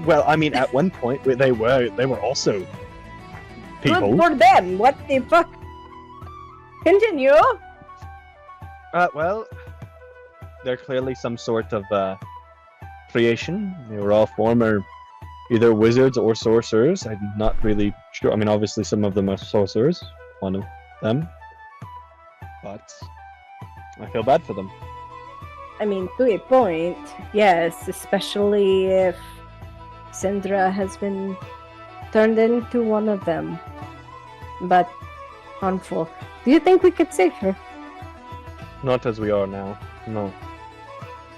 Well, I mean, at one point they were also people. Good for them. What the fuck? Continue. Well, they're clearly some sort of creation. They were all former either wizards or sorcerers. I'm not really sure. I mean, obviously some of them are sorcerers, one of them. But I feel bad for them. I mean, to a point, yes, especially if Sandra has been turned into one of them. But harmful. Do you think we could save her? Not as we are now, no.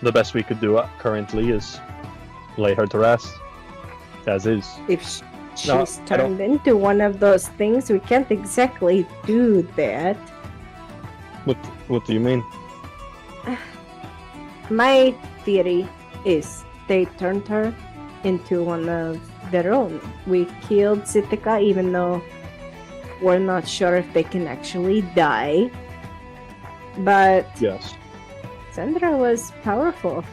The best we could do currently is lay her to rest, as is. If she's turned into one of those things, we can't exactly do that. What do you mean? My theory is they turned her into one of their own. We killed Sitika, even though we're not sure if they can actually die. But yes, Sandra was powerful.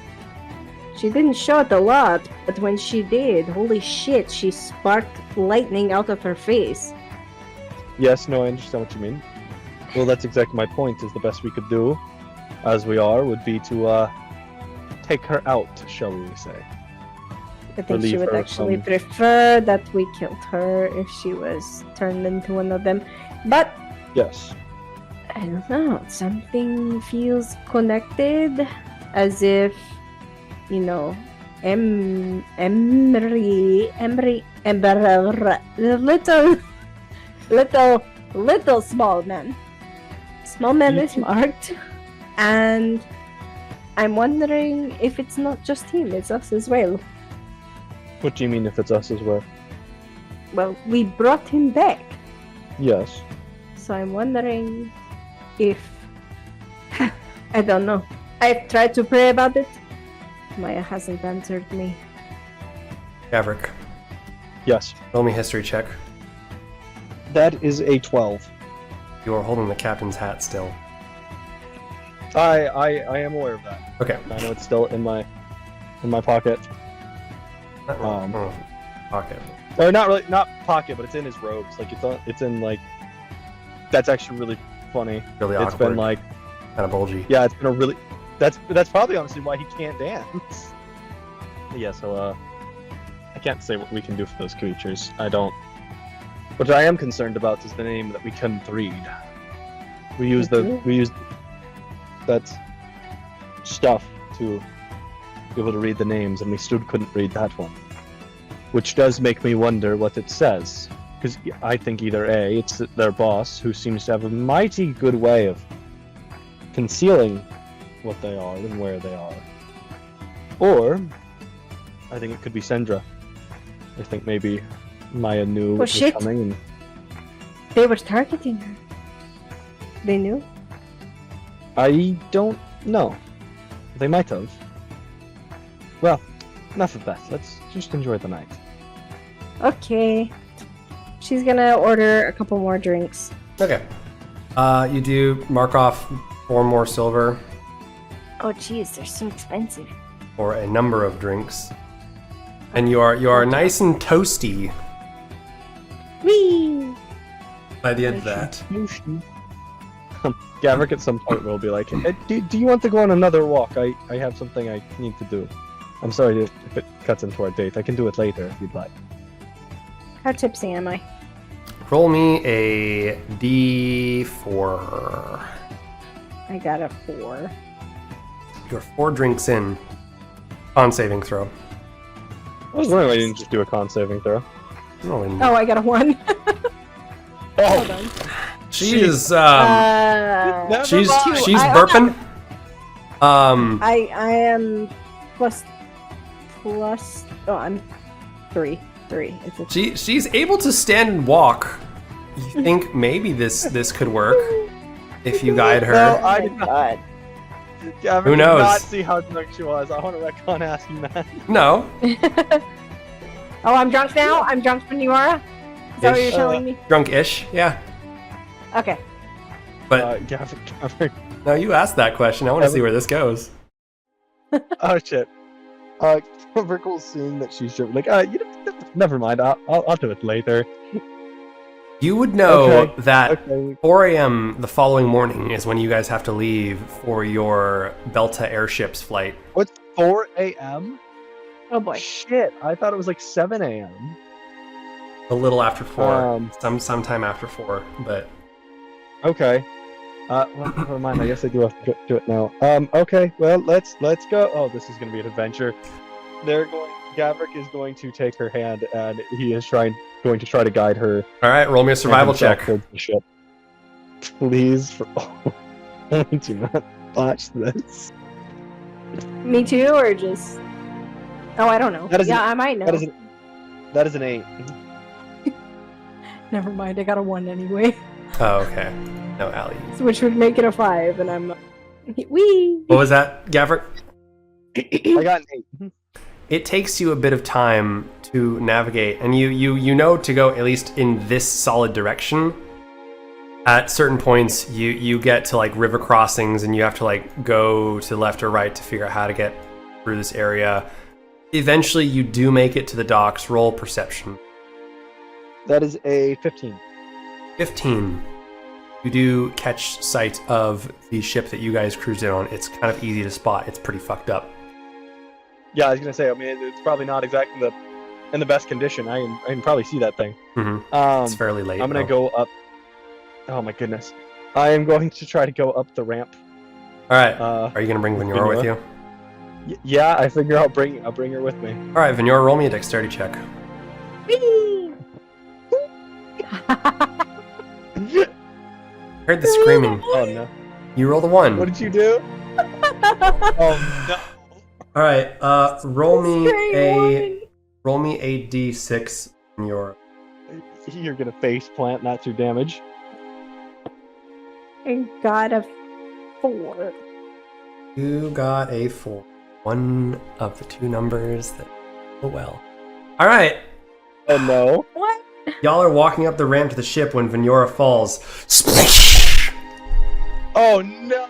She didn't show it a lot, but when she did, holy shit, she sparked lightning out of her face. Yes, no, I understand what you mean. Well, that's exactly my point, is the best we could do, as we are, would be to take her out, shall we say. I think she would actually prefer that we killed her if she was turned into one of them. But yes, I don't know, something feels connected, as if, you know, Emery, little small man. Small man is marked, and I'm wondering if it's not just him, it's us as well. What do you mean if it's us as well? Well, we brought him back. Yes. So I'm wondering if... I don't know. I've tried to pray about it. Maya hasn't answered me. Gavrick, Yes. roll me a history check. That is a 12. You are holding the captain's hat still. I am aware of that. Okay. I know it's still in my pocket. Pocket. Or not pocket, but it's in his robes. Like it's in like. That's actually really funny. Really It's awkward. been like, kind of bulgy. yeah, it's been a really. That's probably honestly why he can't dance. Yeah, so I can't say what we can do for those creatures. I don't. What I am concerned about is the name that we couldn't read. We used that stuff to be able to read the names, and we still couldn't read that one. Which does make me wonder what it says. Because I think either A, it's their boss, who seems to have a mighty good way of concealing what they are and where they are. Or, I think it could be Sandra. I think maybe Maya knew what was coming. And... They were targeting her. They knew? I don't know. They might have. Well, enough of that. Let's just enjoy the night. Okay. She's gonna order a couple more drinks. Okay. You do mark off 4 more silver Oh, jeez, they're so expensive. for a number of drinks. And you are nice and toasty Whee! by the end of that. Gavrick at some point will be like, do you want to go on another walk? I have something I need to do. I'm sorry if it cuts into our date. I can do it later if you'd like. How tipsy am I? Roll me a D4. I got a 4. You're 4 drinks in. Con saving throw. I was wondering why you didn't just do a con saving throw. Rolling. Oh, I got a 1. Hold on. She is she's I- burping. I am plus. Oh, I'm 3. It's a She's able to stand and walk. You think maybe this could work if you guide her. No, I Oh did my not. God. Gavrick Who did knows? not see how drunk she was. I want to retcon asking that. No, Oh, I'm drunk now? I'm drunk, Vehnyora? Is that what you're telling me? drunk-ish. Yeah, Okay. but Gavrick. no, you asked that question. I want to see where this goes. Oh shit. Gavrick seeing that she's drunk, like, never mind. I'll do it later. You would know Okay, that Okay. 4 a.m. the following morning is when you guys have to leave for your Belta airships flight. What's 4 a.m.? Oh boy. Shit, I thought it was like 7 a.m. A little after 4, Um, sometime after 4, but Okay. Well, never mind. I guess I do have to do it now. Okay. Well, let's go. Oh, this is gonna be an adventure. Gavrick is going to take her hand, and he is going to try to guide her. all right, roll me a survival and himself check. towards the ship. Please, do not botch this. Me too, or just. Oh, I don't know. That is Yeah, I might know. That is an 8. Never mind, I got a 1 anyway. Oh, okay. No, Allie. Which would make it a 5, and I'm. Wee! What was that, Gavrick? I got an 8. It takes you a bit of time to navigate, and you know to go at least in this solid direction. At certain points, you get to like river crossings, and you have to like go to the left or right to figure out how to get through this area. Eventually, you do make it to the docks. Roll perception. That is a 15. 15. You do catch sight of the ship that you guys cruised in on. It's kind of easy to spot. It's pretty fucked up. Yeah, I was gonna say. I mean, it's probably not exactly in the best condition. I can probably see that thing. It's fairly late. I'm gonna though. go up. Oh my goodness! I am going to try to go up the ramp. All right. Uh, Are you gonna bring Vehnyora with you? Yeah, I figure I'll bring her with me. All right, Vehnyora, roll me a dexterity check. Whee! Heard the screaming. Oh no! You rolled a 1. What did you do? Oh no! All right. Roll me Straight a d6 in your. You're gonna face plant, not through damage. I got a 4. You got a 4. One of the 2 numbers that go well. All right. Oh no! What? Y'all are walking up the ramp to the ship when Vehnyora falls. Splish! Oh no!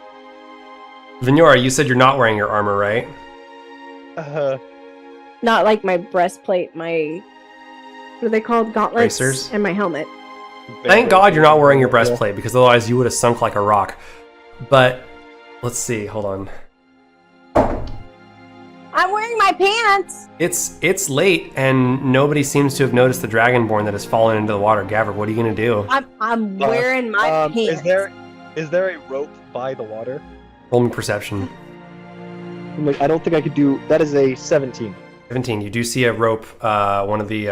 Vehnyora, you said you're not wearing your armor, right? Not like my breastplate, my. What are they called? Gauntlets? Bracers? And my helmet. Thank God you're not wearing your breastplate, because otherwise you would have sunk like a rock. But let's see. Hold on. I'm wearing my pants! It's late, and nobody seems to have noticed the dragonborn that has fallen into the water. Gavrick, what are you gonna do? I'm wearing my pants. Is there a rope by the water? Roll me perception. I'm like, I don't think I could do. That is a 17. 17. You do see a rope, one of the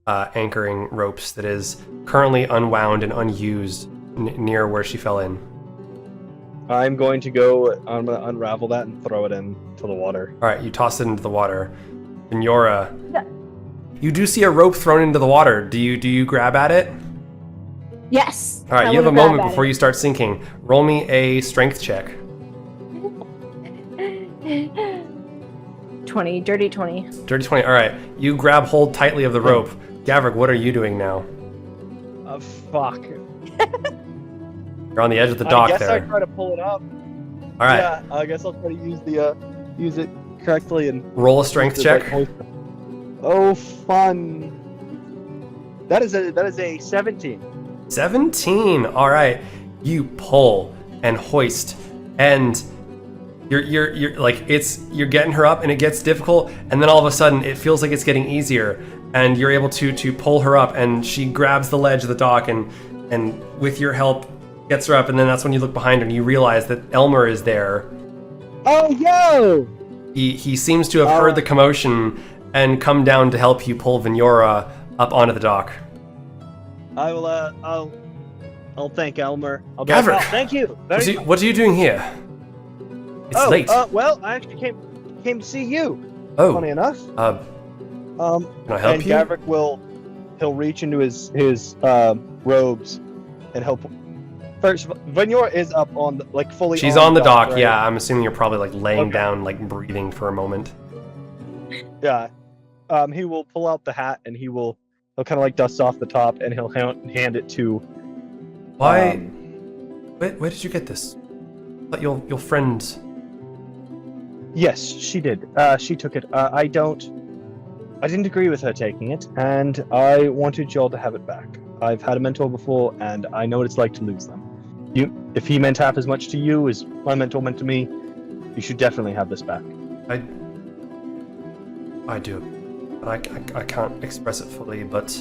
anchoring ropes that is currently unwound and unused near where she fell in. I'm going to unravel that and throw it into the water. All right, you toss it into the water. Vehnyora, you do see a rope thrown into the water. Do you grab at it? Yes. All right, I you have a wanna grab moment at before it. you start sinking. Roll me a strength check. 20, dirty 20. Dirty 20. All right. You grab hold tightly of the rope. Gavrick, what are you doing now? Fuck. You're on the edge of the dock I guess there. I try to pull it up. All right. Yeah, I guess I'll try to use it correctly and Roll a strength use the check. right motion. Oh, fun. That is a 17. 17. All right. You pull and hoist, and you're like you're getting her up, and it gets difficult, and then all of a sudden it feels like it's getting easier, and you're able to pull her up, and she grabs the ledge of the dock, and with your help gets her up, and then that's when you look behind her and you realize that Elmer is there. Oh, yo! He seems to have heard the commotion and come down to help you pull Vehnyora up onto the dock. I will. I'll thank Elmer. I'll be Gavrick! like, "Oh, thank you. Very much." What are you doing here? It's late. Well, I actually came to see you. Oh, Funny enough. can I help And you? Gavrick he'll reach into his robes and help. First, Vehnyora is up on fully. She's on the dock. right? Yeah, I'm assuming you're probably laying Okay. down, breathing for a moment. Yeah. He will pull out the hat and he'll kind of dust off the top and he'll hand it to. Why? Where did you get this? But your friend. Yes, she did. She took it. I didn't agree with her taking it, and I wanted y'all to have it back. I've had a mentor before, and I know what it's like to lose them. If he meant half as much to you as my mentor meant to me, you should definitely have this back. I do, but I can't express it fully. But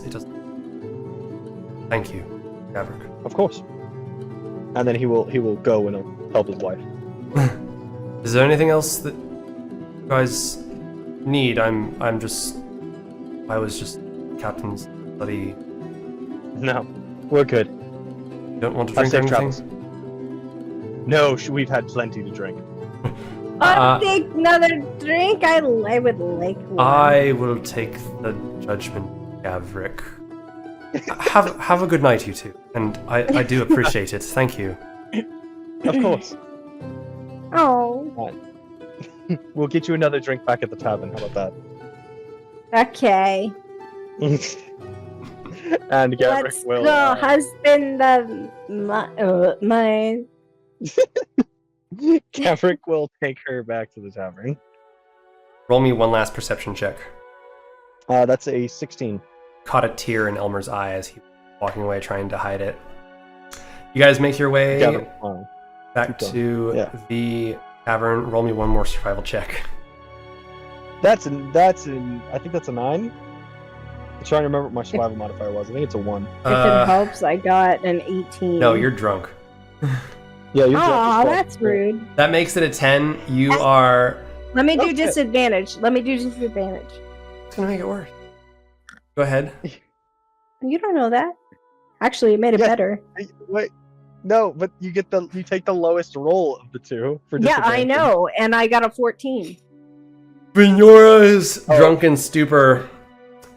it doesn't. Thank you, Gavrick. Of course. And then he will go and he'll help his wife. Is there anything else that you guys need? I was just captain's buddy. No, we're good. You don't want to drink or Safe anything? travels. No, we've had plenty to drink. I'll take another drink. I would like one. I will take the judgment, Gavrick. Have a good night, you two. And I do appreciate it. Thank you. Of course. Oh, We'll get you another drink back at the tavern. How about okay. that? And Gavrick Let's will. go, husband of mine. Gavrick will take her back to the tavern. Roll me one last perception check. That's a 16. Caught a tear in Elmer's eye as he was walking away trying to hide it. You guys make your way Gavrick, back keep to Yeah. the tavern. Roll me one more survival check. I think that's a 9. I'm trying to remember what my survival modifier was. I think it's a 1. If it helps, I got an 18. No, you're drunk. Yeah, you're Aw, that's rude. That makes it a 10. You are... Let me do Okay. disadvantage. Let me do disadvantage. It's gonna make it worse. Go ahead. You don't know that. Actually, it made it Yeah. better. Wait, no, but you take the lowest roll of the two for Yeah, I disadvantage. know, and I got a 14. Vehnyora drunken stupor.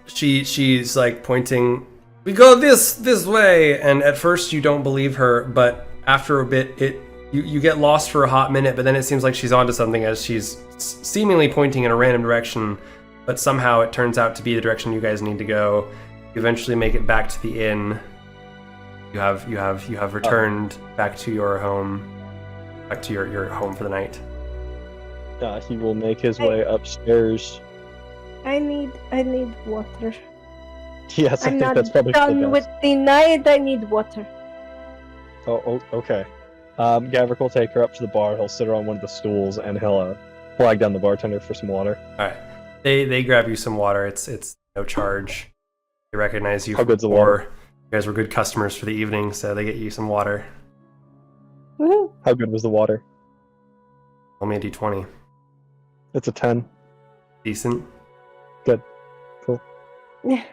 She's pointing. We go this way, and at first you don't believe her, but after a bit, you get lost for a hot minute. But then it seems like she's onto something as she's seemingly pointing in a random direction, but somehow it turns out to be the direction you guys need to go. You eventually make it back to the inn. You have returned back to your home, back to your home for the night. He will make his way upstairs. I need water. Yes, I I'm think not that's probably done the with best. the night. I need water. Oh, okay. Gavrick will take her up to the bar. He'll sit her on one of the stools, and he'll flag down the bartender for some water. All right, they grab you some water. It's no charge. They recognize you. How good's the before. water? You guys were good customers for the evening, so they get you some water. Woohoo. How good was the water? Roll me a d20. It's a 10. Decent. Good. Cool. Yeah.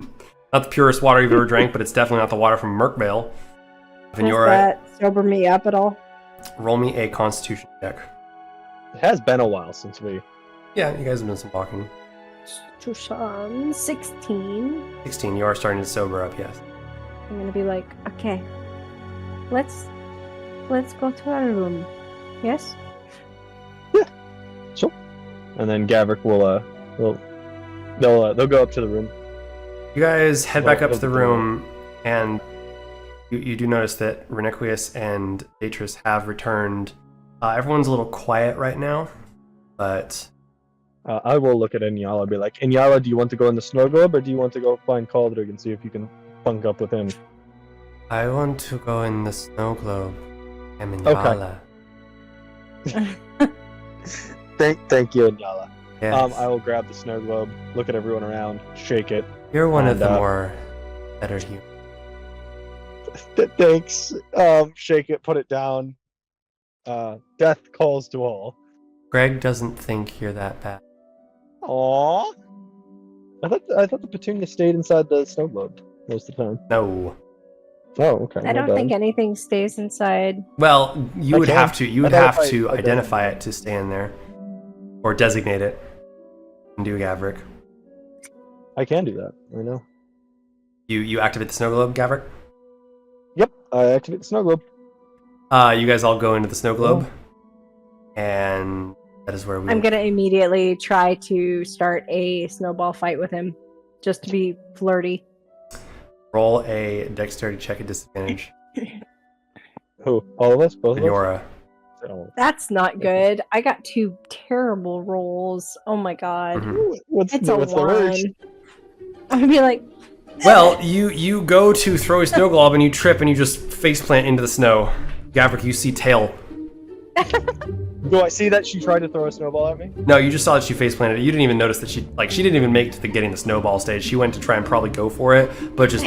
Not the purest water you've ever drank, but it's definitely not the water from Merkvale. Does Vehnyora, that sober me up at all? roll me a Constitution check. It has been a while since we. Yeah, you guys have done some walking. 16. 16. You are starting to sober up. Yes. I'm gonna be like, okay, let's go to our room. Yes. And then Gavrick will they'll go up to the room. You guys head back up to the room, and you do notice that Reniquius and Beatrice have returned. Everyone's a little quiet right now, but I will look at Inyala and be like, Inyala, do you want to go in the snow globe, or do you want to go find Caldrig and see if you can bunk up with him? I want to go in the snow globe. I'm in Yala. Thank you, Inyala. Yes. I will grab the snow globe, look at everyone around, shake it. You're one of the and, more better humans. Thanks. Shake it, put it down. Death calls to all. Greg doesn't think you're that bad. Aww. I thought the petunia stayed inside the snow globe most of the time. No. Oh, okay. I don't think anything stays inside. Well, you would have to. You would I thought have if to I identify it to stay in there, or designate it. And do Gavrick. I can do that. I know. You activate the snow globe, Gavrick. Yep, I activate the snow globe. You guys all go into the snow globe, and that is where we. I'm gonna immediately try to start a snowball fight with him, just to be flirty. Roll a dexterity check at disadvantage. Who? All of us? Both of us? Vehnyora. Oh. That's not good. I got 2 terrible rolls. Oh my god. Mhm. What's It's the a worst? 1. I'm gonna be like, Well, you go to throw a snow globe and you trip and you just faceplant into the snow. Gavrick, you see tail. Do I see that she tried to throw a snowball at me? No, you just saw that she faceplanted. You didn't even notice that she didn't even make it to the getting the snowball stage. She went to try and probably go for it, but just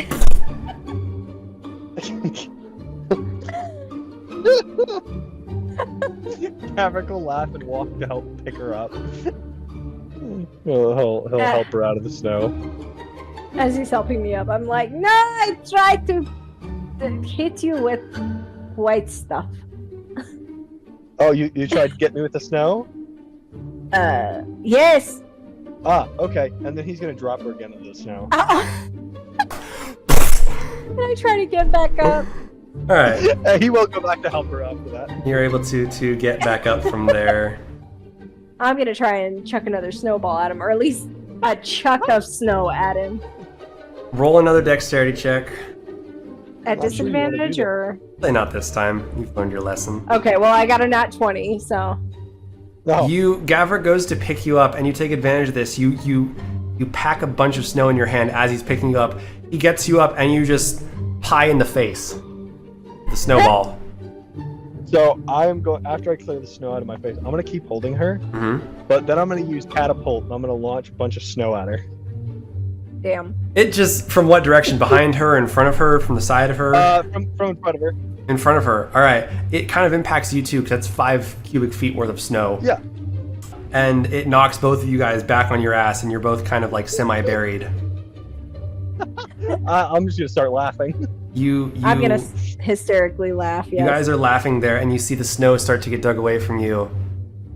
Gavrick will laugh and walk to help pick her up. He'll help her out of the snow. as he's helping me up, I'm like, no, I tried to hit you with white stuff. Oh, you tried to get me with the snow? Yes. Ah, okay. And then he's gonna drop her again into the snow. And I try to get back up. all right. He will go back to help her after that. You're able to get back up from there. I'm gonna try and chuck another snowball at him, or at least a chuck of snow at him. Roll another dexterity check. At Not sure you wanna do disadvantage, that. or Probably not this time. You've learned your lesson. okay. Well, I got a nat 20, so No. Gavrick goes to pick you up, and you take advantage of this. You pack a bunch of snow in your hand as he's picking you up. He gets you up, and you just pie in the face. The snowball. So I am going after I clear the snow out of my face. I'm gonna keep holding her, but then I'm gonna use catapult. And I'm gonna launch a bunch of snow at her. damn. It just from what direction? Behind her, in front of her, from the side of her, From in front of her. in front of her. All right. It kind of impacts you too, because that's 5 cubic feet worth of snow. Yeah. And it knocks both of you guys back on your ass, and you're both kind of like semi-buried. I'm just gonna start laughing. I'm gonna hysterically laugh. Yes. You guys are laughing there, and you see the snow start to get dug away from you.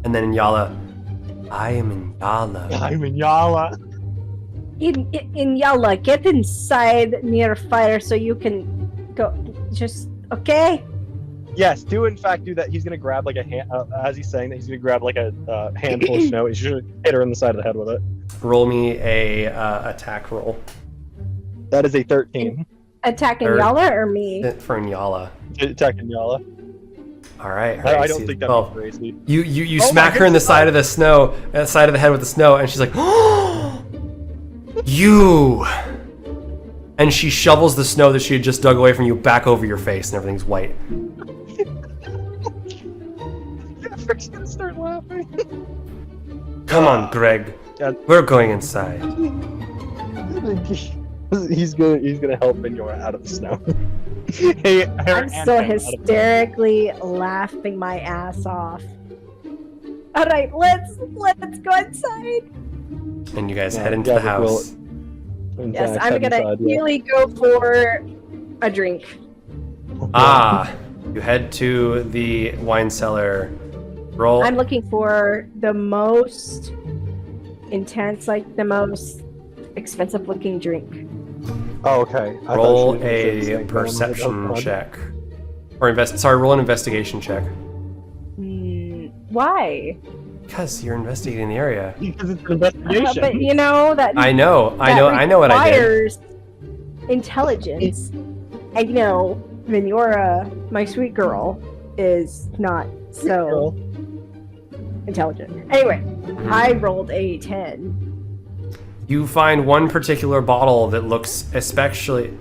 And then Inyala, I am Inyala. I'm in Yala. In Yalla, get inside near fire so you can go. Just okay. Yes, do in fact do that. He's gonna grab like a hand. As he's saying that, he's gonna grab like a handful of snow. He's gonna hit her in the side of the head with it. Roll me a attack roll That is a 13. Attacking Or- Yalla or me? for Inyala. Attacking Yala. All right. I don't think that was 12. crazy. You Oh my smack her in the goodness, side of the snow, side of the head with the snow, and she's like, "Oh, you!" And she shovels the snow that she had just dug away from you back over your face, and everything's white. Gavrick's gonna start laughing. Come on, Greg. Yeah. We're going inside. he's gonna help Vehnyora out of the snow. Hey, her I'm and still him out of the snow. hysterically laughing my ass off. All right, let's go inside. And you guys Yeah, head into the Gavrick will- house. In Yes, fact, I'm head gonna inside, yeah. really go for a drink. Ah, you head to the wine cellar. Roll. I'm looking for the most intense, like the most expensive looking drink. Oh, okay. I thought Roll she was gonna say the a same thing. perception Okay. check. Or roll an investigation check. Why? Because you're investigating the area. Because it's an investigation. But you know that I know what I did. requires intelligence, and you know, Vehnyora, my sweet girl, is not so intelligent. Anyway, I rolled a 10. You find one particular bottle that looks especially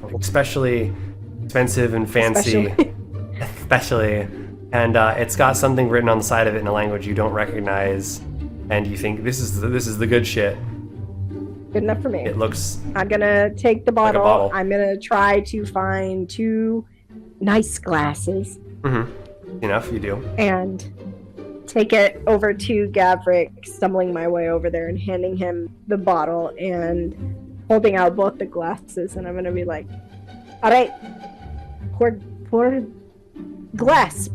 expensive and fancy. Especially. And it's got something written on the side of it in a language you don't recognize, and you think this is the good shit. Good enough for me. It looks. I'm gonna take the bottle. Like a bottle. I'm gonna try to find 2 nice glasses. Enough, you do. And take it over to Gavrick, stumbling my way over there and handing him the bottle and holding out both the glasses. And I'm gonna be like, "All right, pour glass.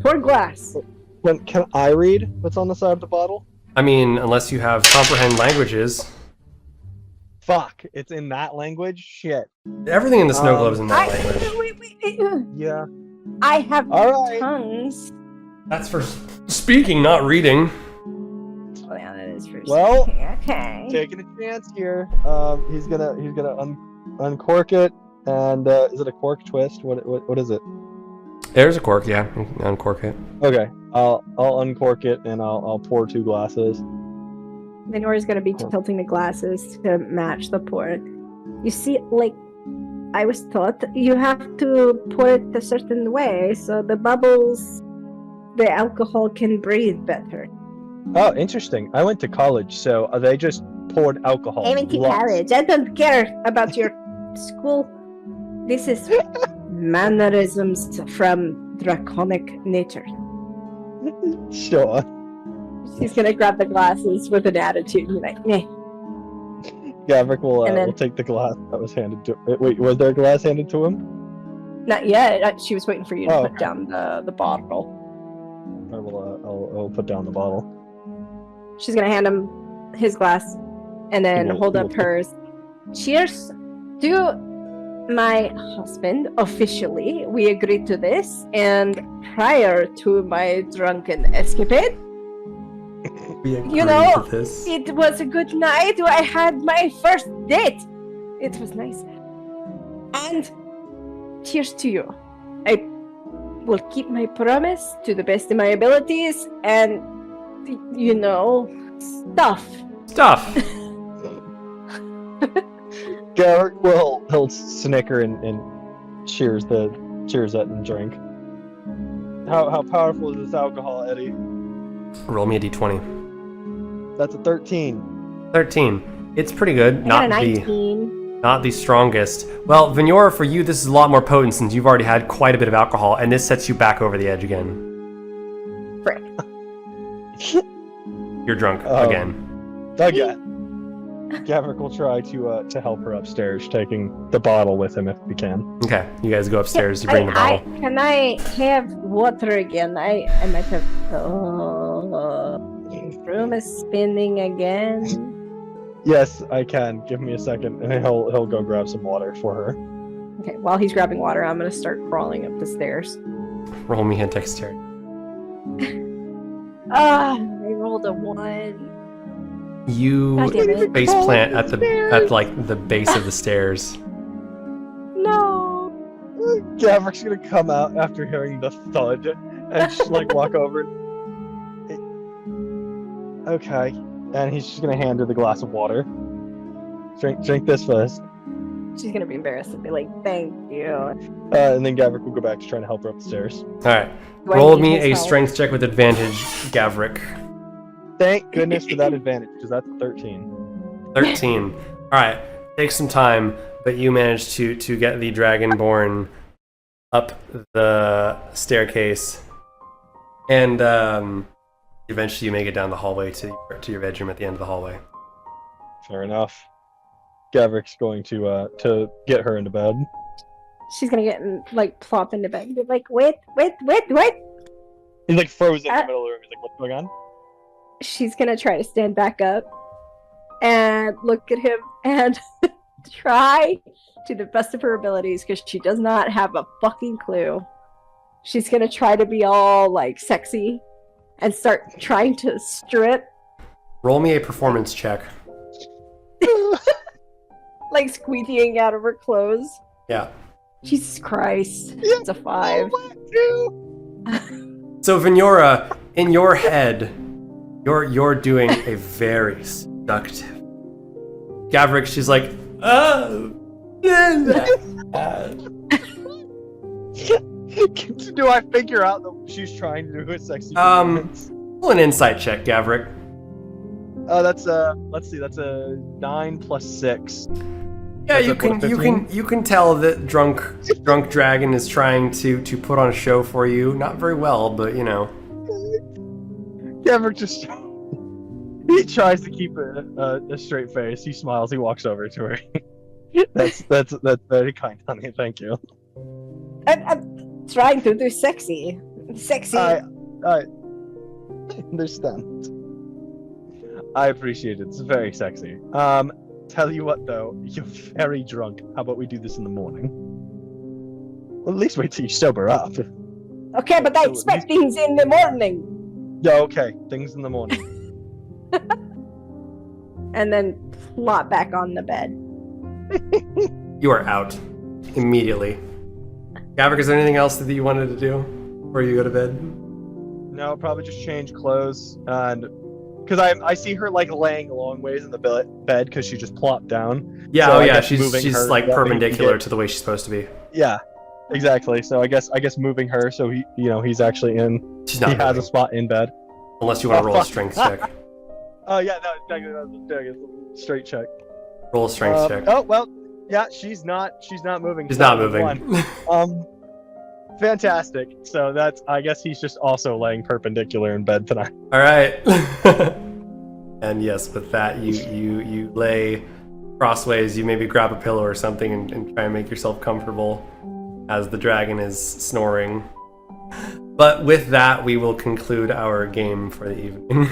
Can I read what's on the side of the bottle? I mean, unless you have comprehend languages. Fuck, it's in that language? Shit. Everything in the snow globe is in that language. Wait. Yeah. I have All right. tongues. That's for speaking, not reading. Oh yeah, that is for Well, okay. Taking a chance here. He's gonna uncork it, and is it a cork twist? What is it? There's a cork, yeah. You can uncork it. Okay, I'll uncork it and I'll pour 2 glasses. Vehnyora gonna be tilting the glasses to match the pour. You see, like, I was taught you have to pour it a certain way so the bubbles, the alcohol can breathe better. Oh, interesting. I went to college, so they just poured alcohol. I went to lots. college. I don't care about your school. This is mannerisms from draconic nature. Sure. She's gonna grab the glasses with an attitude and be like, meh. Gavrick will And then- will take the glass that was handed to. Wait, was there a glass handed to him? Not yet. She was waiting for you to Oh. put down the bottle. I will. I'll put down the bottle. She's gonna hand him his glass and then He will- hold he up will- hers. Cheers to my husband. Officially, we agreed to this, and prior to my drunken escapade, you know, it was a good night. I had my first date. It was nice. And cheers to you. I will keep my promise to the best of my abilities, and you know, stuff. Gavrick he'll snicker and cheers it and drink. How powerful is this alcohol, Eddie? Roll me a d20. That's a 13. 13. It's pretty good. I got a Not 19. the strongest. Well, Vehnyora, for you, this is a lot more potent since you've already had quite a bit of alcohol, and this sets you back over the edge again. Frick. You're drunk Oh. again. Gavrick will try to help her upstairs, taking the bottle with him if we can. Okay, you guys go upstairs. You bring the bottle. Can I have water again? I might have. Room is spinning again. Yes, I can. Give me a second, and he'll go grab some water for her. Okay, while he's grabbing water, I'm gonna start crawling up the stairs. Roll me a dexterity. I rolled a 1. You God damn it. face plant at the base of the stairs. No. Gavrick's gonna come out after hearing the thud and just walk over. Okay, and he's just gonna hand her the glass of water. Drink this first. She's gonna be embarrassed and be like, "Thank you." And then Gavrick will go back to trying to help her upstairs. All right. Do I Roll need me his a help? strength check with advantage, Gavrick. Thank goodness for that advantage, because that's a 13. 13. All right. Takes some time, but you managed to get the Dragonborn up the staircase, and eventually you make it down the hallway to your bedroom at the end of the hallway. Fair enough. Gavrick's going to get her into bed. She's gonna get plop into bed and be like, "Wait." He's frozen in the middle of the room. He's like, "What's going on?" She's gonna try to stand back up and look at him and try to the best of her abilities, because she does not have a fucking clue. She's gonna try to be all sexy and start trying to strip Roll me a performance check. Like squeaking out of her clothes. Yeah. Jesus Christ. It's a 5. So Vehnyora, in your head, you're doing a very seductive. Gavrick, she's like, oh. Do I figure out that she's trying to do a sexy performance? Roll an insight check, Gavrick. That's let's see, that's a 9 plus 6. Yeah, That's you a what, can 15? you can tell that drunk dragon is trying to put on a show for you. Not very well, but you know. Gavrick just he tries to keep a straight face. He smiles. He walks over to her. that's very kind, honey. Thank you. I'm trying to do sexy. Sexy. I understand. I appreciate it. It's very sexy. Tell you what though, you're very drunk. How about we do this in the morning? Well, at least wait till you sober up. Okay, but I expect things in the morning. Yeah, okay. Things in the morning. And then plop back on the bed. You are out immediately. Gavrick, is there anything else that you wanted to do before you go to bed? No, probably just change clothes and because I see her like laying a long ways in the bed because she just plopped down. Yeah, So oh I yeah, guess she's moving her like that way we perpendicular get- to the way she's supposed to be. Yeah, exactly. So I guess moving her so he's actually in. She's not He has a moving, spot in bed. unless you want to Oh, roll a fuck. strength check. Oh yeah, no, exactly. That was doing a straight check. Roll a strength check. Oh well, yeah, she's not moving. She's So not that's moving. one. Fantastic. So I guess he's just also laying perpendicular in bed tonight. All right. And yes, with that, you lay crossways. You maybe grab a pillow or something and try and make yourself comfortable as the dragon is snoring. But with that, we will conclude our game for the evening.